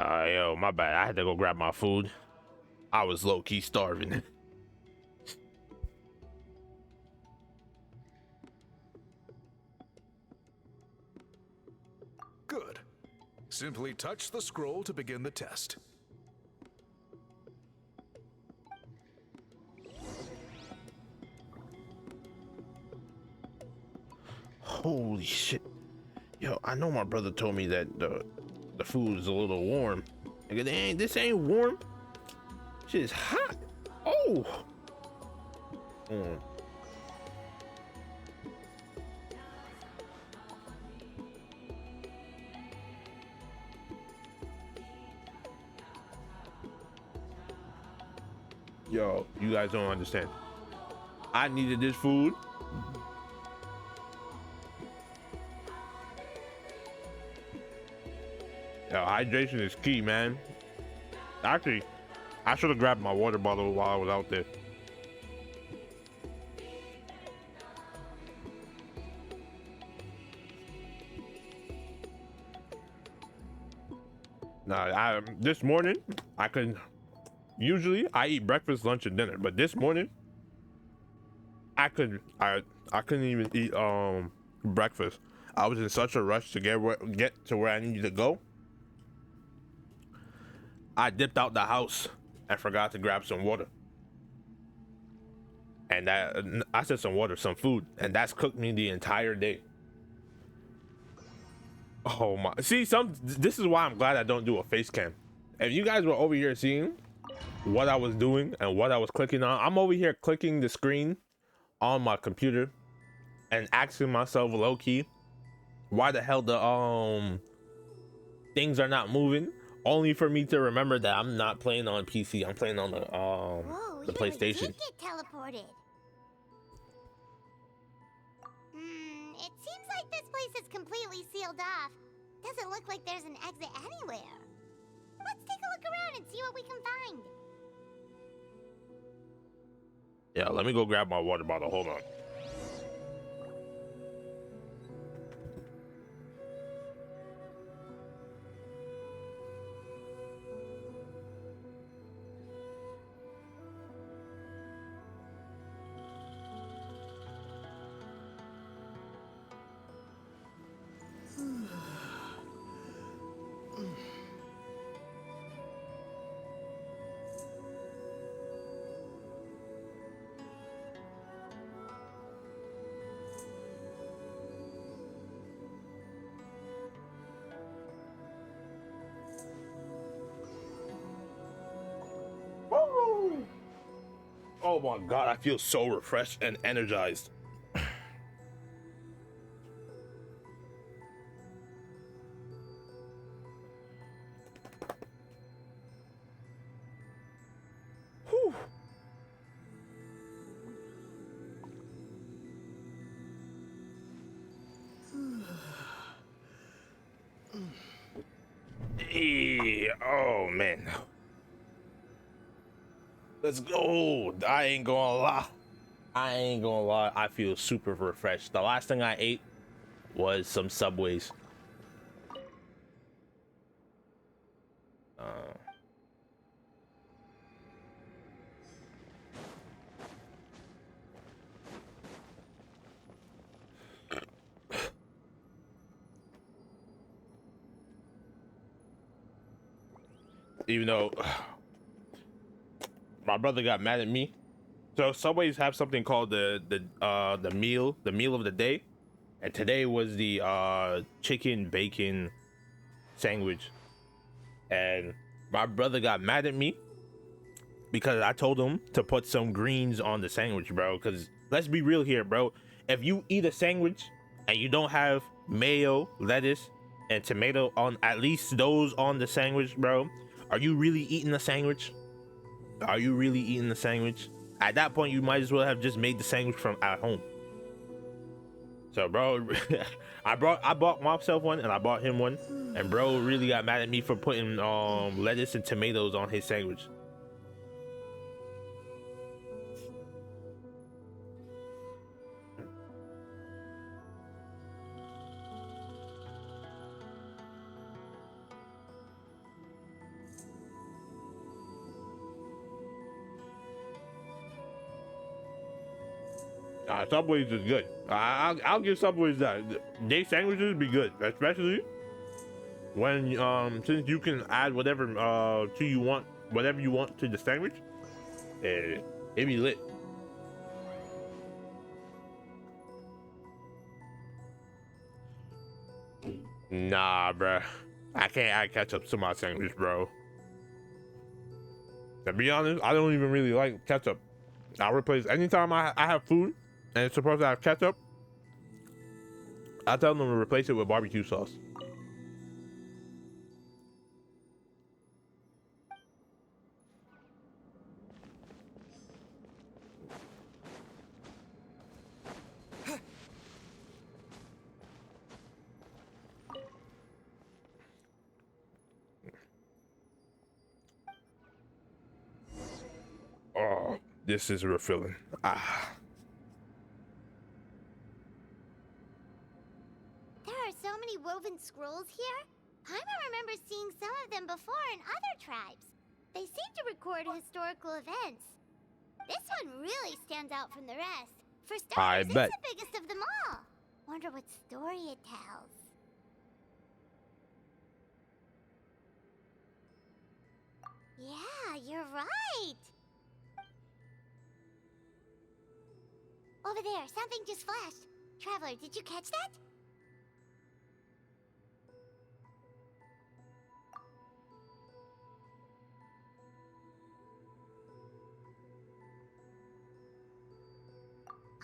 Yo, my bad. I had to go grab my food. I was low key starving. Good. Simply touch the scroll to begin the test. Holy shit. Yo, I know my brother told me that the food is a little warm. Nigga, this ain't warm. Shit is hot. Oh. Mm. Yo, you guys don't understand. I needed this food. Yo, hydration is key, man. Actually, I should have grabbed my water bottle while I was out there. Nah, this morning I could. Usually I eat breakfast, lunch, and dinner, but this morning I couldn't even eat breakfast. I was in such a rush to get to where I needed to go. I dipped out the house and forgot to grab some water. And I said some water, some food, and that's cooked me the entire day. Oh my! See, this is why I'm glad I don't do a face cam. If you guys were over here seeing what I was doing and what I was clicking on, I'm over here clicking the screen on my computer and asking myself low key, why the hell the things are not moving? Only for me to remember that I'm not playing on PC. I'm playing on the Whoa, the you really PlayStation. did get teleported. It seems like this place is completely sealed off. Doesn't look like there's an exit anywhere. Let's take a look around and see what we can find. Yeah, let me go grab my water bottle. Hold on. Oh my god, I feel so refreshed and energized. Whew. Oh man. Let's go. I ain't gonna lie. I feel super refreshed. The last thing I ate was some Subways. Even though my brother got mad at me. So Subways have something called the meal of the day, and today was the chicken bacon sandwich, and my brother got mad at me because I told him to put some greens on the sandwich, bro. Because let's be real here, bro. If you eat a sandwich and you don't have mayo, lettuce, and tomato on at least those on the sandwich, bro, are you really eating the sandwich? Are you really eating the sandwich? At that point, you might as well have just made the sandwich from at home. So, bro, I bought myself one and I bought him one, and bro really got mad at me for putting lettuce and tomatoes on his sandwich. Subway's is good. I'll give Subway's that. They sandwiches be good, especially when since you can add whatever to you want, whatever you want to the sandwich. It be lit. Nah, bruh. I can't add ketchup to my sandwich, bro. To be honest, I don't even really like ketchup. I'll replace anytime I have food and it's supposed to have ketchup. I tell them to replace it with barbecue sauce. Oh, this is refilling. Ah. There are so many woven scrolls here. Paimon remembers seeing some of them before in other tribes. They seem to record historical events. This one really stands out from the rest. For I starters, it's bet. the biggest of them all. Wonder what story it tells. Yeah, you're right. Over there, something just flashed. Traveler, did you catch that?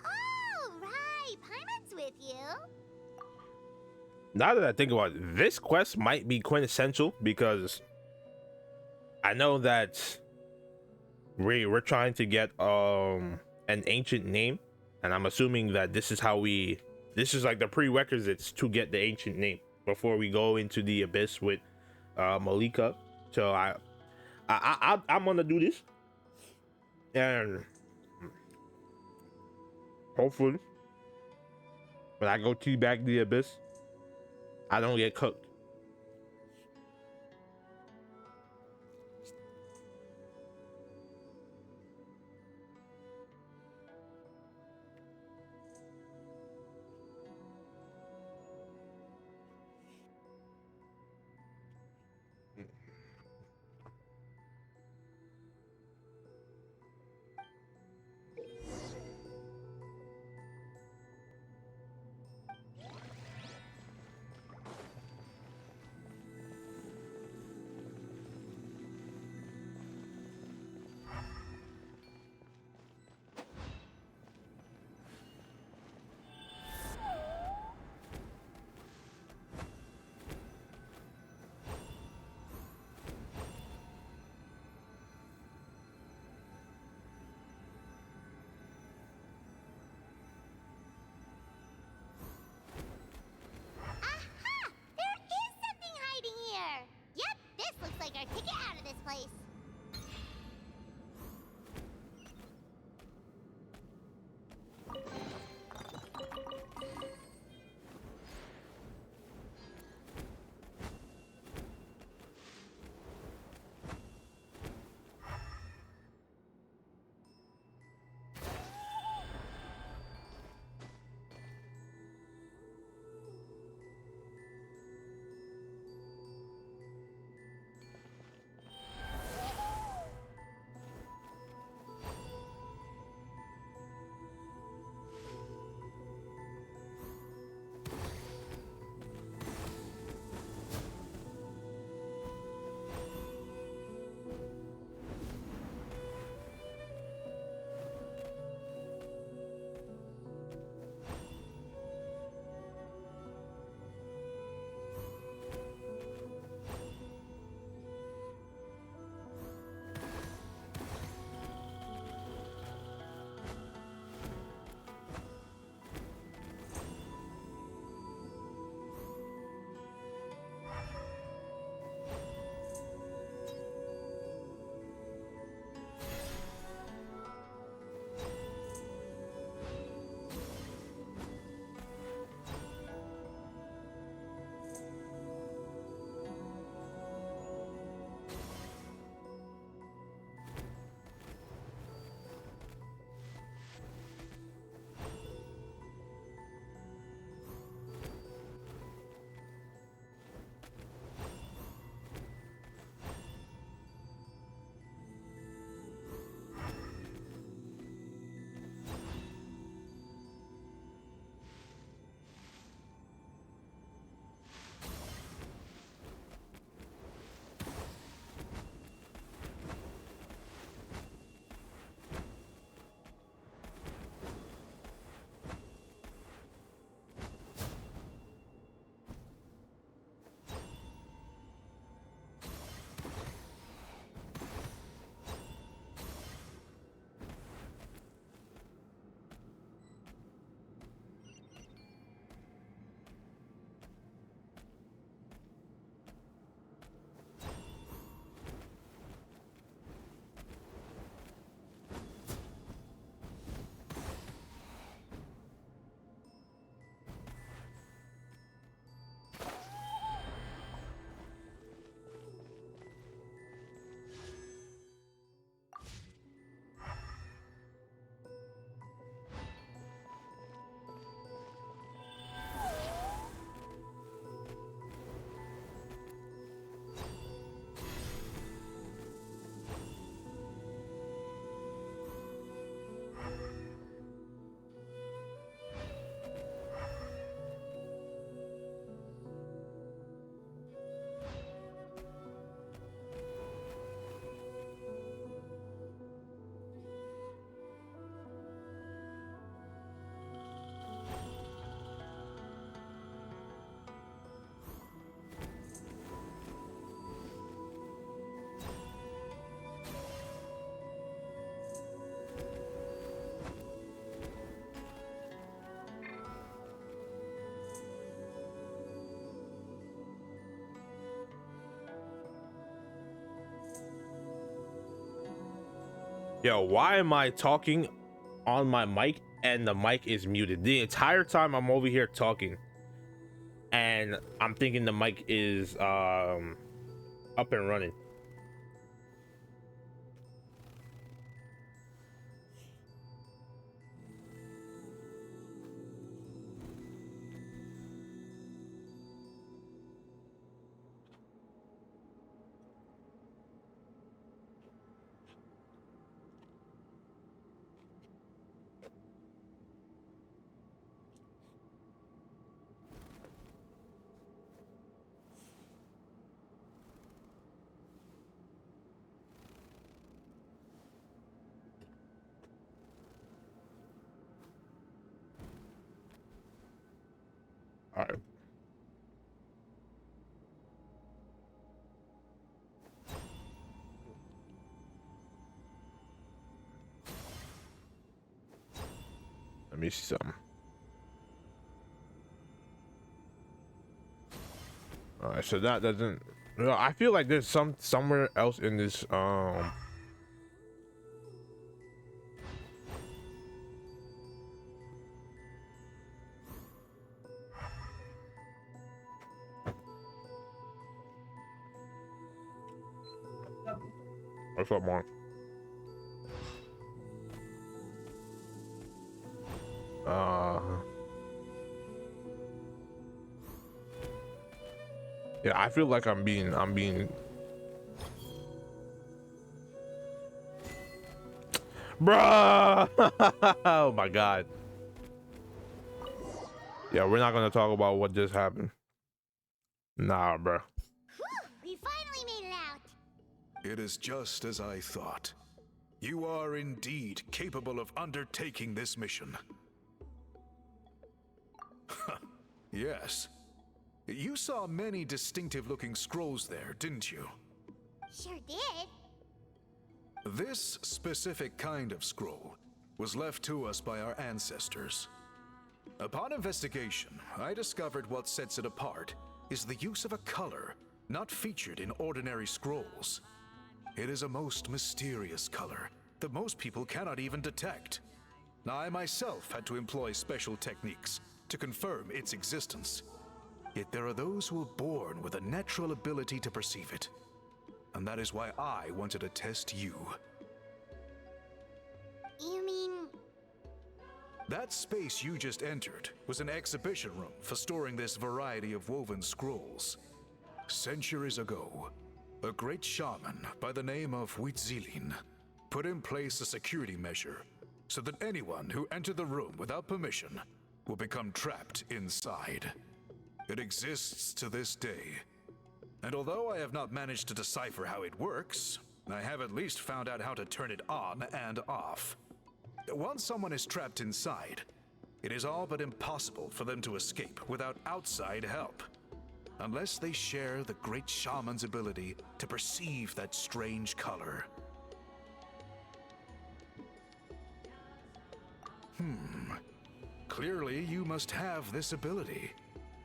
Oh, right. Paimon's with you. Now that I think about it, this quest might be quintessential because I know that we're trying to get an ancient name, and I'm assuming that this is like the prerequisites to get the ancient name before we go into the abyss with Malika. So I'm gonna do this, and hopefully when I go teabag the abyss, I don't get cooked. Yo, why am I talking on my mic and the mic is muted? The entire time I'm over here talking and I'm thinking the mic is up and running. All right. Let me see something. All right, so that doesn't. No, I feel like there's somewhere else in this. What's up, Mark? Yeah, I feel like I'm being bruh. Oh my god. Yeah, we're not gonna talk about what just happened. Nah, bruh. We finally made it out. It is just as I thought. You are indeed capable of undertaking this mission. Yes. You saw many distinctive-looking scrolls there, didn't you? Sure did. This specific kind of scroll was left to us by our ancestors. Upon investigation, I discovered what sets it apart is the use of a color not featured in ordinary scrolls. It is a most mysterious color that most people cannot even detect. I myself had to employ special techniques to confirm its existence. Yet there are those who are born with a natural ability to perceive it. And that is why I wanted to test you. You mean... That space you just entered was an exhibition room for storing this variety of woven scrolls. Centuries ago, a great shaman by the name of Huitzilin put in place a security measure so that anyone who entered the room without permission will become trapped inside. It exists to this day. And although I have not managed to decipher how it works, I have at least found out how to turn it on and off. Once someone is trapped inside, it is all but impossible for them to escape without outside help. Unless they share the great shaman's ability to perceive that strange color. Clearly you must have this ability,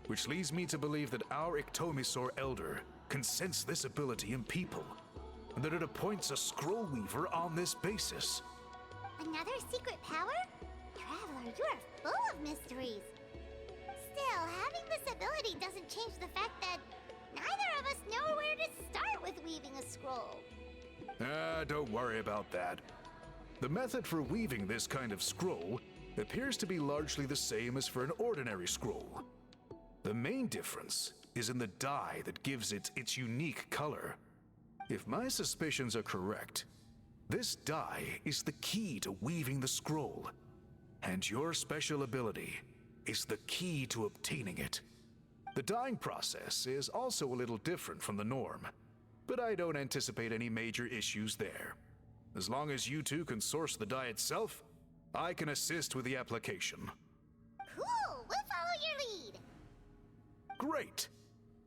which leads me to believe that our Ictomisaur Elder can sense this ability in people, and that it appoints a scroll weaver on this basis. Another secret power? Traveler, you are full of mysteries. Still, having this ability doesn't change the fact that neither of us know where to start with weaving a scroll. Don't worry about that. The method for weaving this kind of scroll appears to be largely the same as for an ordinary scroll. The main difference is in the dye that gives it its unique color. If my suspicions are correct, this dye is the key to weaving the scroll, and your special ability is the key to obtaining it. The dyeing process is also a little different from the norm, but I don't anticipate any major issues there. As long as you two can source the dye itself, I can assist with the application. Cool, we'll follow your lead. Great!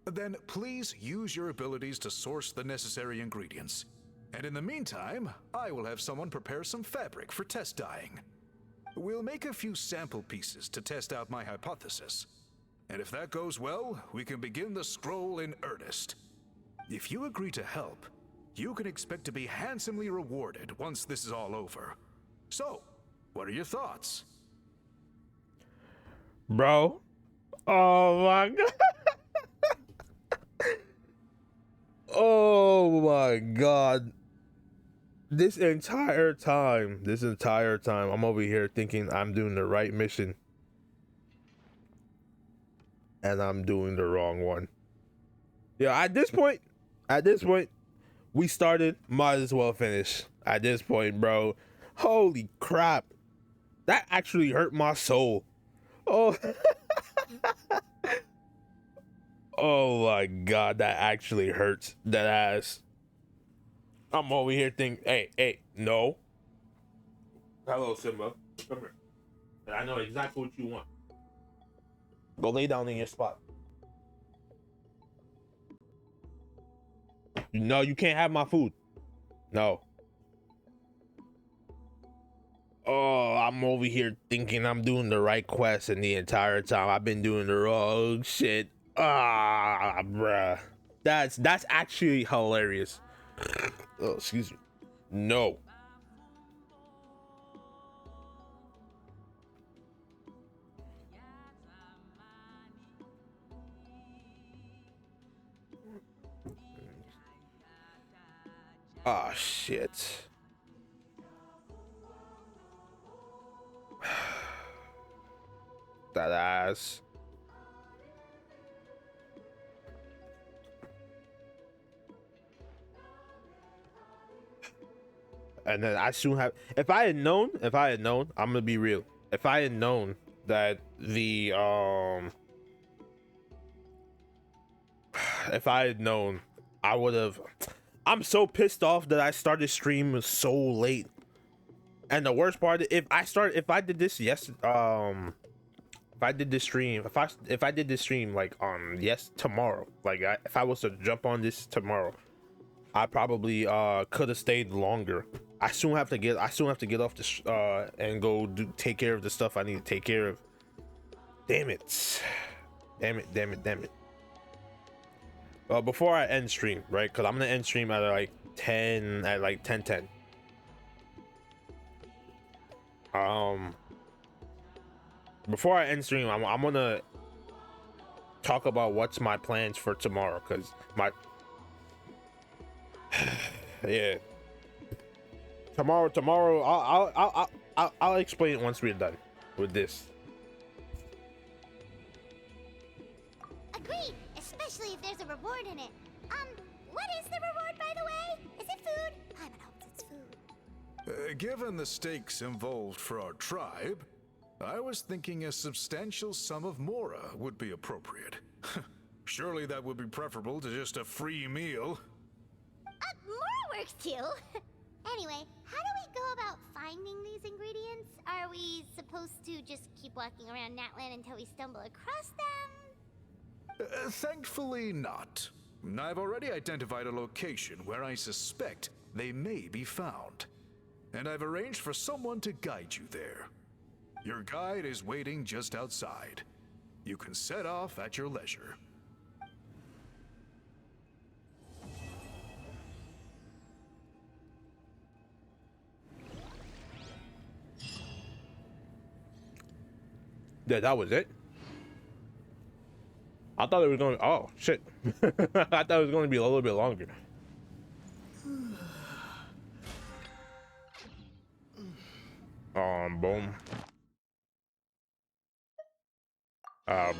Then please use your abilities to source the necessary ingredients. And in the meantime, I will have someone prepare some fabric for test dyeing. We'll make a few sample pieces to test out my hypothesis. And if that goes well, we can begin the scroll in earnest. If you agree to help, you can expect to be handsomely rewarded once this is all over. So, what are your thoughts? Bro. Oh my god. Oh my god. This entire time, I'm over here thinking I'm doing the right mission. And I'm doing the wrong one. Yeah, at this point, we started, might as well finish. At this point, bro. Holy crap. That actually hurt my soul. Oh. Oh my god, that actually hurts. That ass. I'm over here thinking, hey, no. Hello, Simba. Come here. I know exactly what you want. Go lay down in your spot. No, you can't have my food. No. Oh, I'm over here thinking I'm doing the right quest, and the entire time I've been doing the wrong shit. Ah, bruh. That's actually hilarious. Oh, excuse me. No. Ah, shit. That ass. And then I soon have. If I had known, I'm gonna be real. If I had known that the if I had known, I would have. I'm so pissed off that I started stream so late. And the worst part, if I did this stream like tomorrow, like if I was to jump on this tomorrow, I probably could have stayed longer. I still have to get off this and go take care of the stuff I need to take care of. Damn it. Before I end stream, right? Because I'm gonna end stream at like 10:10. Before I end stream, I'm gonna talk about what's my plans for tomorrow, because my yeah, tomorrow I'll explain it once we're done with this. Agreed, especially if there's a reward in it. What is the reward, by the way? Is it food? Paimon hopes it's food. Given the stakes involved for our tribe, I was thinking a substantial sum of mora would be appropriate. Surely that would be preferable to just a free meal. More works too. Anyway, how do we go about finding these ingredients? Are we supposed to just keep walking around Natland until we stumble across them? Thankfully not. I've already identified a location where I suspect they may be found. And I've arranged for someone to guide you there. Your guide is waiting just outside. You can set off at your leisure. Yeah, that was it. I thought it was going. Oh shit! I thought it was going to be a little bit longer. Boom.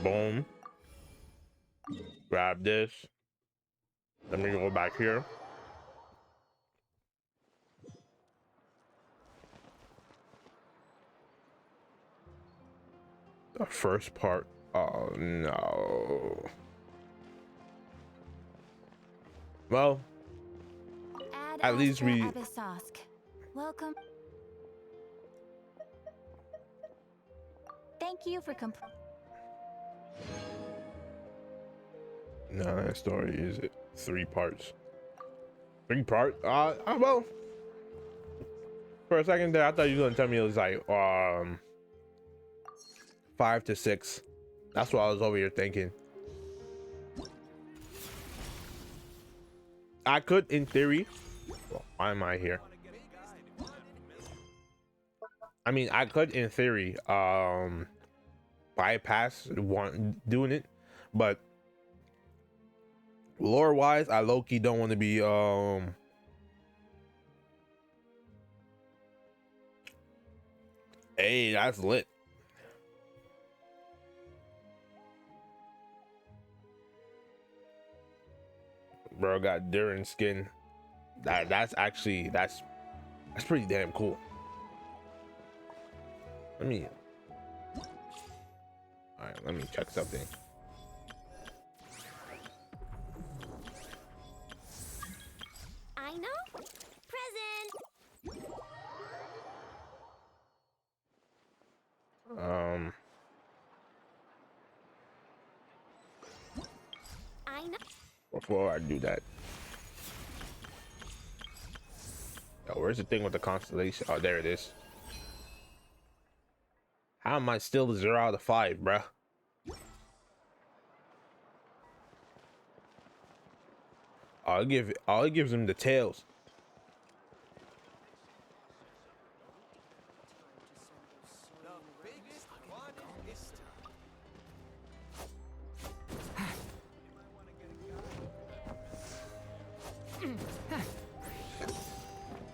Boom. Grab this. Let me go back here. The first part. Oh no. Well, at least we. Welcome. Thank you for No, that story is it 3 parts. 3 parts? Well, for a second there, I thought you were gonna tell me it was like 5 to 6. That's what I was over here thinking. I could, in theory, Well, why am I here? I mean, I could, in theory, bypass doing it, but lore wise, I low-key don't want to be hey, that's lit. Bro got Durin skin. That's actually that's pretty damn cool. Let me Alright, let me check something. I know. Present. I know. Before I do that, yo, where's the thing with the constellation? Oh, there it is. How am I still 0 out of 5, bruh? All it gives him the tails.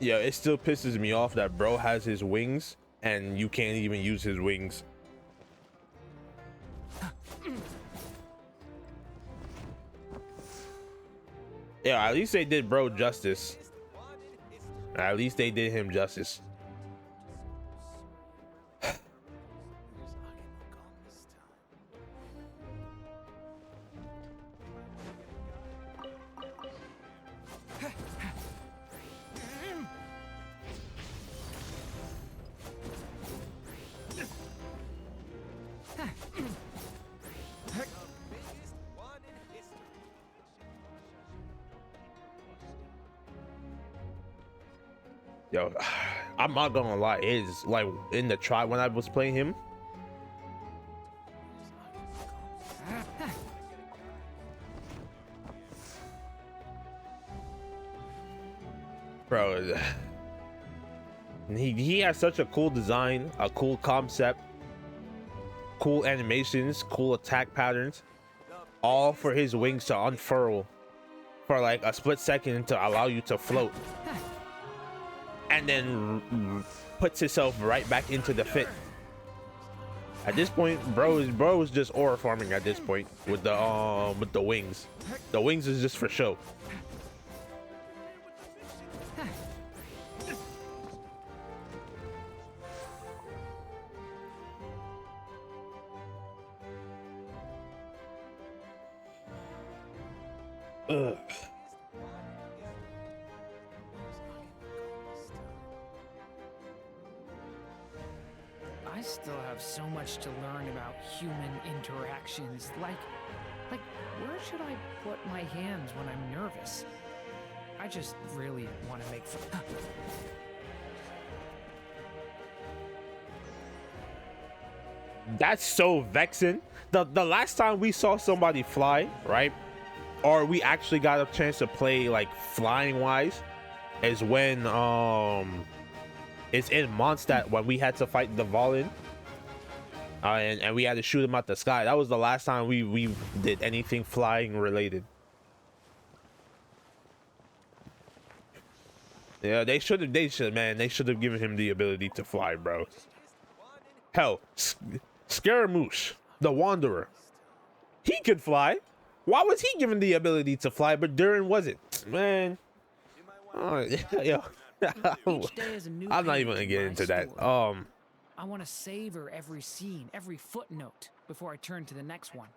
Yeah, it still pisses me off that bro has his wings and you can't even use his wings. Yeah, at least they did bro justice. At least they did him justice. Yo, I'm not gonna lie, it's like in the try when I was playing him. Bro, he has such a cool design, a cool concept, cool animations, cool attack patterns, all for his wings to unfurl for like a split second to allow you to float. And then puts himself right back into the fit. At this point, bro is just aura farming at this point with the wings. The wings is just for show. Ugh. I still have so much to learn about human interactions. Like, where should I put my hands when I'm nervous? I just really want to make fun. That's so vexing. The last time we saw somebody fly, right? Or we actually got a chance to play like flying wise is when it's in Mondstadt when we had to fight the Valen. And we had to shoot him out the sky. That was the last time we did anything flying related. Yeah, they should have given him the ability to fly, bro. Hell, Scaramouche, the Wanderer, he could fly. Why was he given the ability to fly, but Durin wasn't? Man, yo, I'm not even gonna get into that. I want to savor every scene, every footnote before I turn to the next one.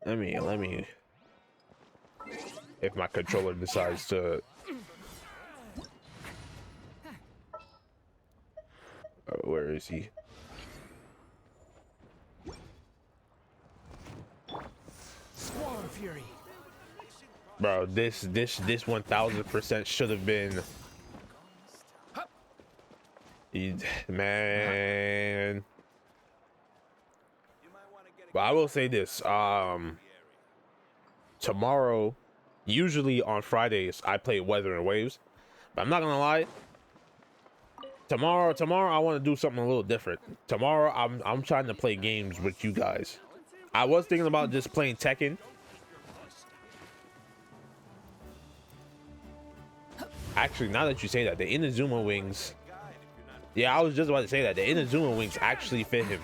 Let me. If my controller decides to. Where is he? Squall Fury. Bro, this 1000% should have been. Man. But I will say this. Tomorrow Usually on Fridays I play Weather and Waves, but I'm not gonna lie. Tomorrow I want to do something a little different. Tomorrow I'm trying to play games with you guys. I was thinking about just playing Tekken. Actually, now that you say that, the Inazuma wings. Yeah, I was just about to say that the Inazuma wings actually fit him.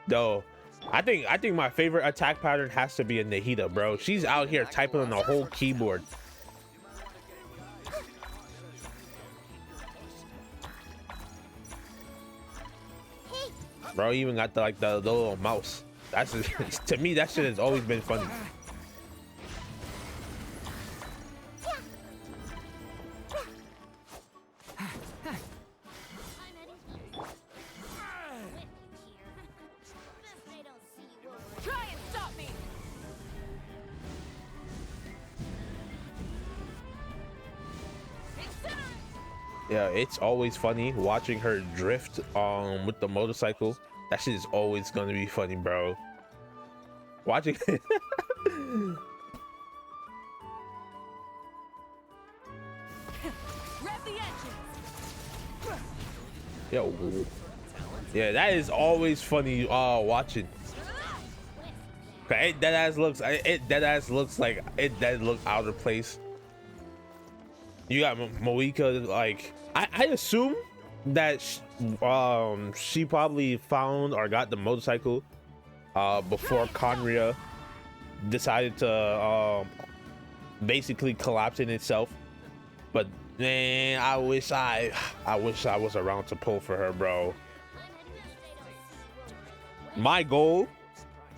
Though, I think my favorite attack pattern has to be a Nahida, bro. She's out here typing on the whole keyboard. Bro, even got the little mouse. That's to me that shit has always been funny. Try and stop me! Yeah, it's always funny watching her drift with the motorcycle. That shit is always gonna be funny, bro. Watching Rev the engines! yo, yeah, that is always funny watching. It dead ass looks like it does look out of place. You got Moika, like I assume that she probably found or got the motorcycle before Conria decided to basically collapse in itself. But man, I wish I was around to pull for her, bro. My goal,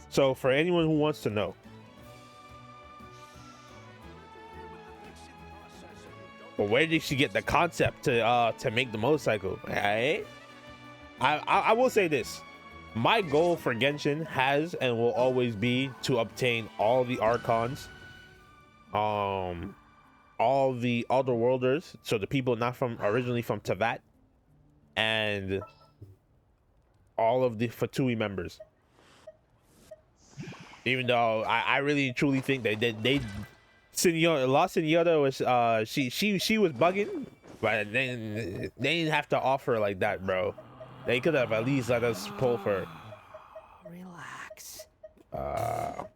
so for anyone who wants to know, but where did she get the concept to make the motorcycle? Right? I will say this. My goal for Genshin has and will always be to obtain all the Archons, all the Otherworlders, so the people not from originally from Teyvat, and all of the Fatui members. Even though I really truly think they Senora, La Senora was she was bugging, but they didn't have to offer like that, bro. They could have at least let us pull for her. Relax. Hold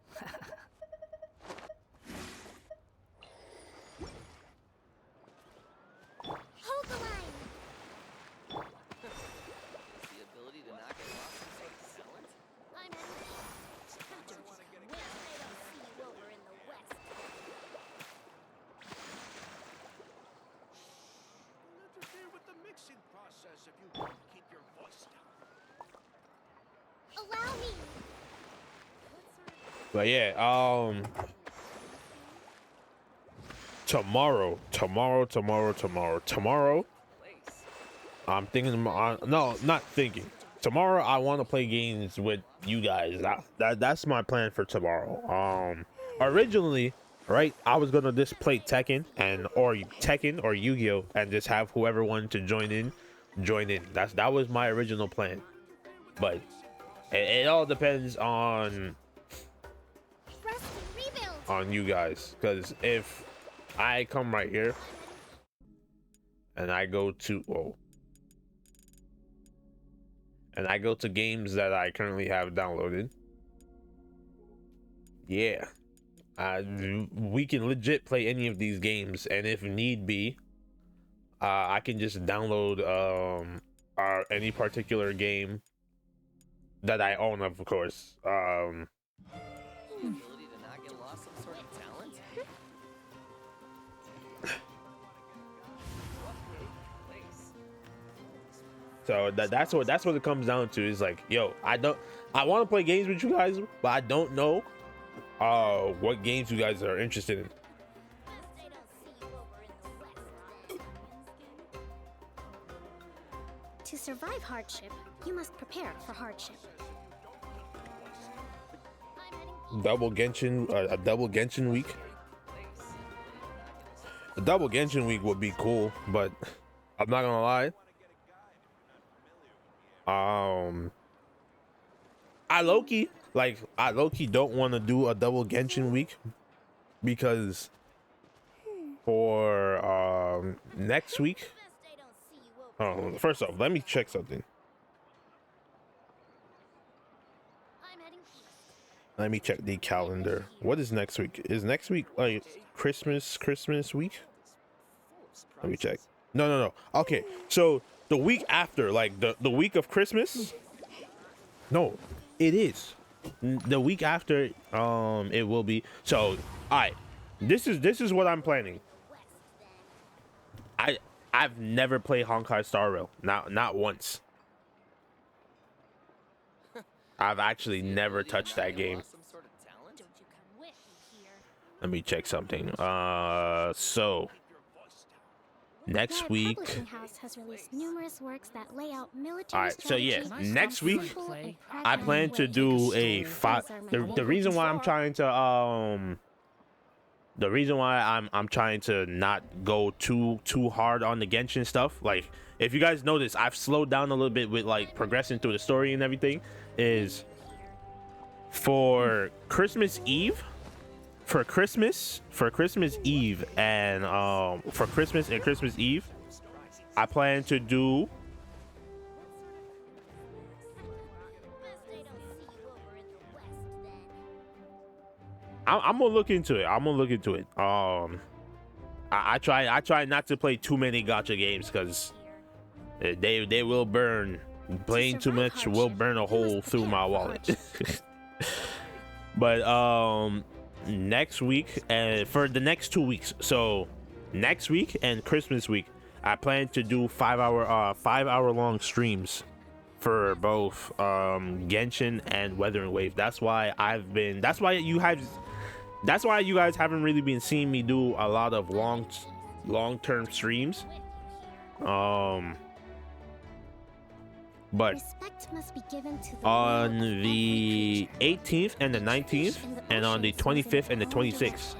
the line. The ability to knock it off some sort of talent? I'm at peace. Don't you wish they don't see you over in the west? Interfere with the mixing process if you want to keep your voice down. Allow me. But yeah, tomorrow, I'm thinking. No, not thinking. Tomorrow, I want to play games with you guys. That's my plan for tomorrow. Originally, right, I was gonna just play Tekken or Yu-Gi-Oh, and just have whoever wanted to join in. That was my original plan, but it all depends on you guys, because if I come right here and I go to games that I currently have downloaded, yeah, we can legit play any of these games, and if need be, I can just download any particular game that I own, of course. The ability to not get lost some sort of talent? So that's what it comes down to. Is like, yo, I want to play games with you guys, but I don't know what games you guys are interested in. To survive hardship, you must prepare for hardship. A double Genshin week. A double Genshin week would be cool, but I'm not gonna lie. I low-key don't want to do a double Genshin week because for next week. Oh, first off, let me check something. Let me check the calendar. What is next week? Is next week like Christmas week? Let me check. No. Okay, so the week after, like the week of Christmas. No, it is the week after. It will be. So, all right. This is what I'm planning. I've never played Honkai Star Rail. Not once. I've actually never touched that game. Let me check something. So next week. Publishing house has released numerous works that lay out military All right, so yeah, strategy next in a week simple and I plan to pragmatic do way. a five. The reason why I'm trying to the reason why I'm trying to not go too hard on the Genshin stuff, like if you guys notice, I've slowed down a little bit with like progressing through the story and everything, is for Christmas Eve. For Christmas Eve and for Christmas and Christmas Eve, I plan to do I'm gonna look into it. I try not to play too many gacha games because they will burn. Playing too much will burn a hole through my wallet. But next week and for the next 2 weeks, so next week and Christmas week, I plan to do 5 hour long streams for both Genshin and Weathering Wave. That's why you guys haven't really been seeing me do a lot of long-term streams. But Must be given to the on the 18th and the 19th and on the 25th and the 26th.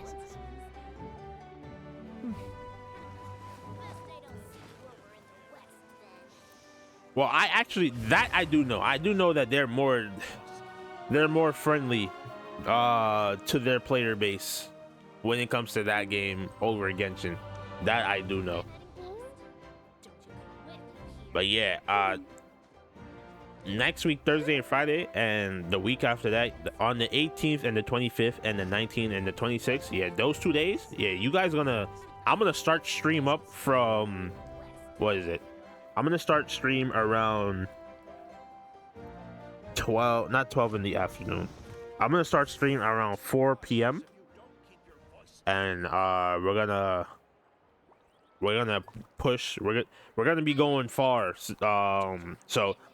Well, I do know that they're more friendly to their player base when it comes to that game over Genshin. That I do know. But yeah, next week, Thursday and Friday, and the week after that, on the 18th and the 25th and the 19th and the 26th, yeah, those 2 days, yeah, I'm gonna start stream up from, what is it? I'm gonna start stream around not 12 in the afternoon. I'm gonna start stream around 4 p.m. and we're gonna push. We're gonna be going far. So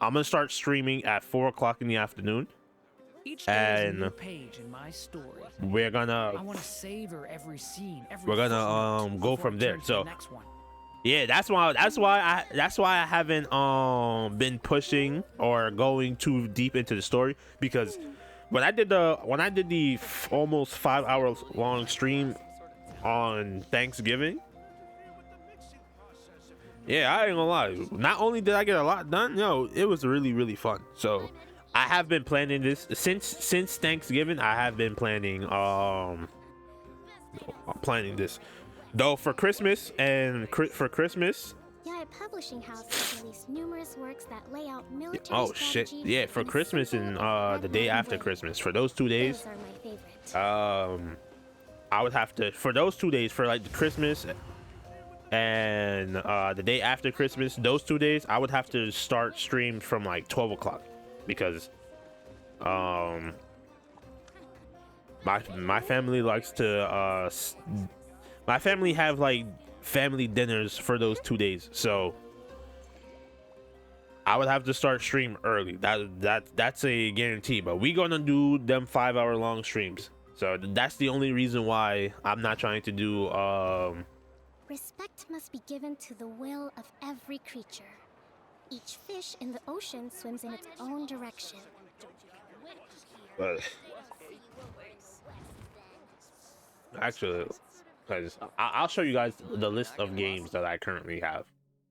I'm gonna start streaming at 4 o'clock in the afternoon. Each day is a new page in my story. I want to savor every scene. Every we're gonna footnote go before from it there. turns to So the next one. yeah, that's why I haven't been pushing or going too deep into the story, because when I did the almost 5 hours long stream on Thanksgiving. Yeah, I ain't gonna lie. Not only did I get a lot done, it was really, really fun. So I have been planning this since Thanksgiving. I have been planning this. Though for Christmas Yaya Publishing House has released numerous works that lay out military oh shit. strategy Yeah, for in a Christmas simple and and the day pragmatic after way. Christmas. For those 2 days, Those are my favorite. I would have to, for those 2 days, for like the Christmas and the day after Christmas, those 2 days, I would have to start streams from like 12 o'clock because my family likes to my family have like family dinners for those 2 days, so I would have to start stream early. That's a guarantee. But we gonna do them 5 hour long streams, so that's the only reason why I'm not trying to do Respect must be given to the will of every creature. Each fish in the ocean swims in its own direction. actually because I'll show you guys the list of games that I currently have,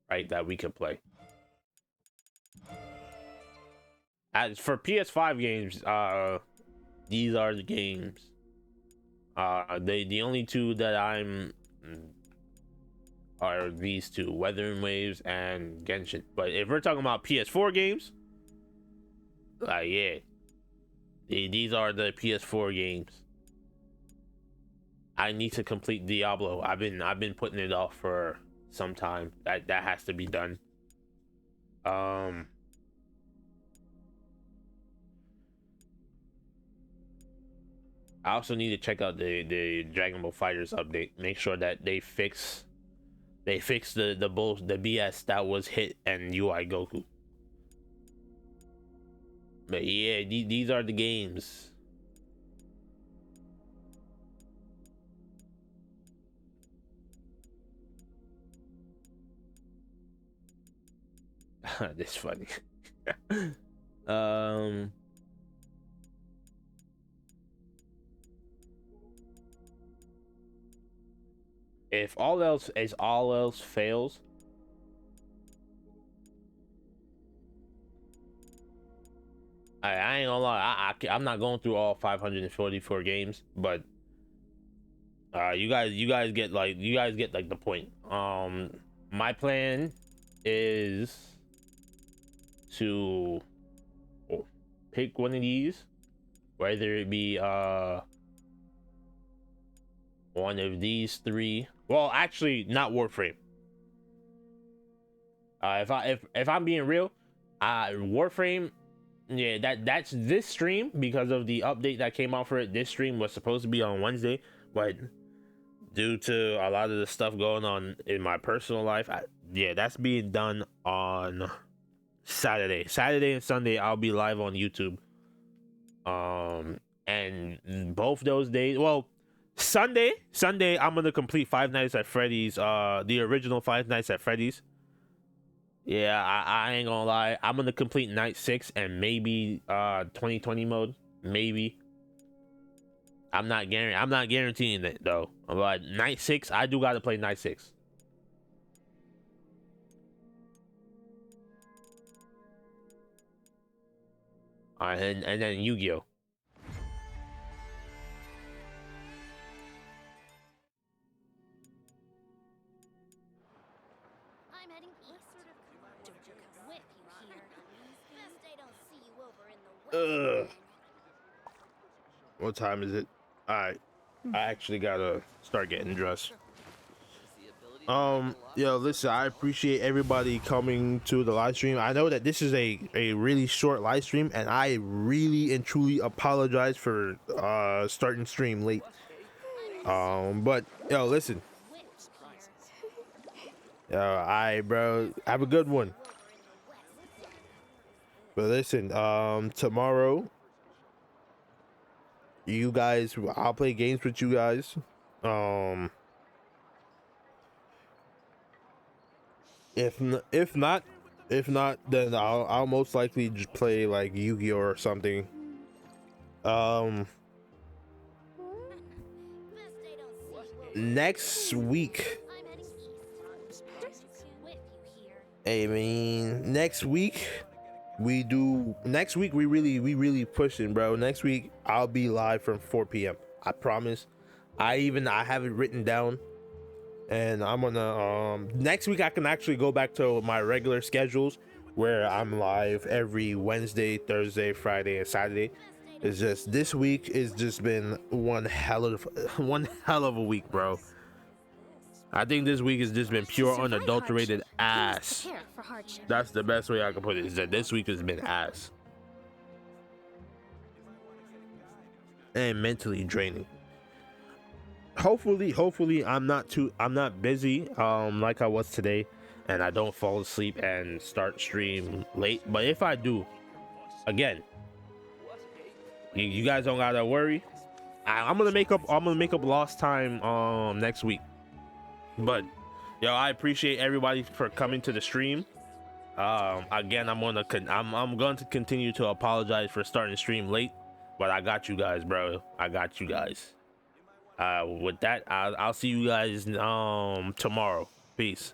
right, that we could play. As for PS5 games, these are the games. The only two that I'm are these two, Weathering Waves and Genshin. But if we're talking about PS4 games, yeah, these are the PS4 games. I need to complete Diablo. I've been putting it off for some time. That has to be done. I also need to check out the Dragon Ball Fighters update. Make sure that they fix the BS that was Hit and UI Goku. But yeah, these are the games. This funny. If all else fails, I ain't gonna lie, I'm not going through all 544 games, but you guys get like the point. My plan is to pick one of these, whether it be one of these three. Well, actually, not Warframe. If I'm being real, Warframe, yeah, that's this stream because of the update that came out for it. This stream was supposed to be on Wednesday, but due to a lot of the stuff going on in my personal life, yeah, that's being done on Saturday. Saturday and Sunday, I'll be live on YouTube. And both those days, well, Sunday, I'm gonna complete Five Nights at Freddy's, the original Five Nights at Freddy's. Yeah, I ain't gonna lie, I'm gonna complete Night 6 and maybe 2020 mode, maybe. I'm not guaranteeing it though. But Night 6, I do gotta play Night 6. And then Yu-Gi-Oh. I'm heading east. Don't you come with you here. Best I don't see you over in the west. What time is it? Alright. I actually gotta start getting dressed. Yo, listen, I appreciate everybody coming to the live stream. I know that this is a really short live stream, and I really and truly apologize for starting stream late. But yo, listen. Bro, have a good one. But listen, tomorrow, you guys, I'll play games with you guys. If not, then I'll most likely just play like Yu-Gi-Oh or something. Next week. I mean, next week we really pushing, bro. Next week I'll be live from 4 p.m. I promise. I have it written down. And I'm gonna next week I can actually go back to my regular schedules where I'm live every Wednesday, Thursday, Friday, and Saturday. It's just this week has just been one hell of a week, bro. I think this week has just been pure unadulterated ass. That's the best way I can put it, is that this week has been ass. And mentally draining. Hopefully I'm not busy like I was today, and I don't fall asleep and start stream late. But if I do, again, you guys don't gotta worry. I'm gonna make up lost time next week. But yo, I appreciate everybody for coming to the stream. Again, I'm going to continue to apologize for starting the stream late, but I got you guys, bro. I got you guys. With that, I'll see you guys tomorrow. Peace.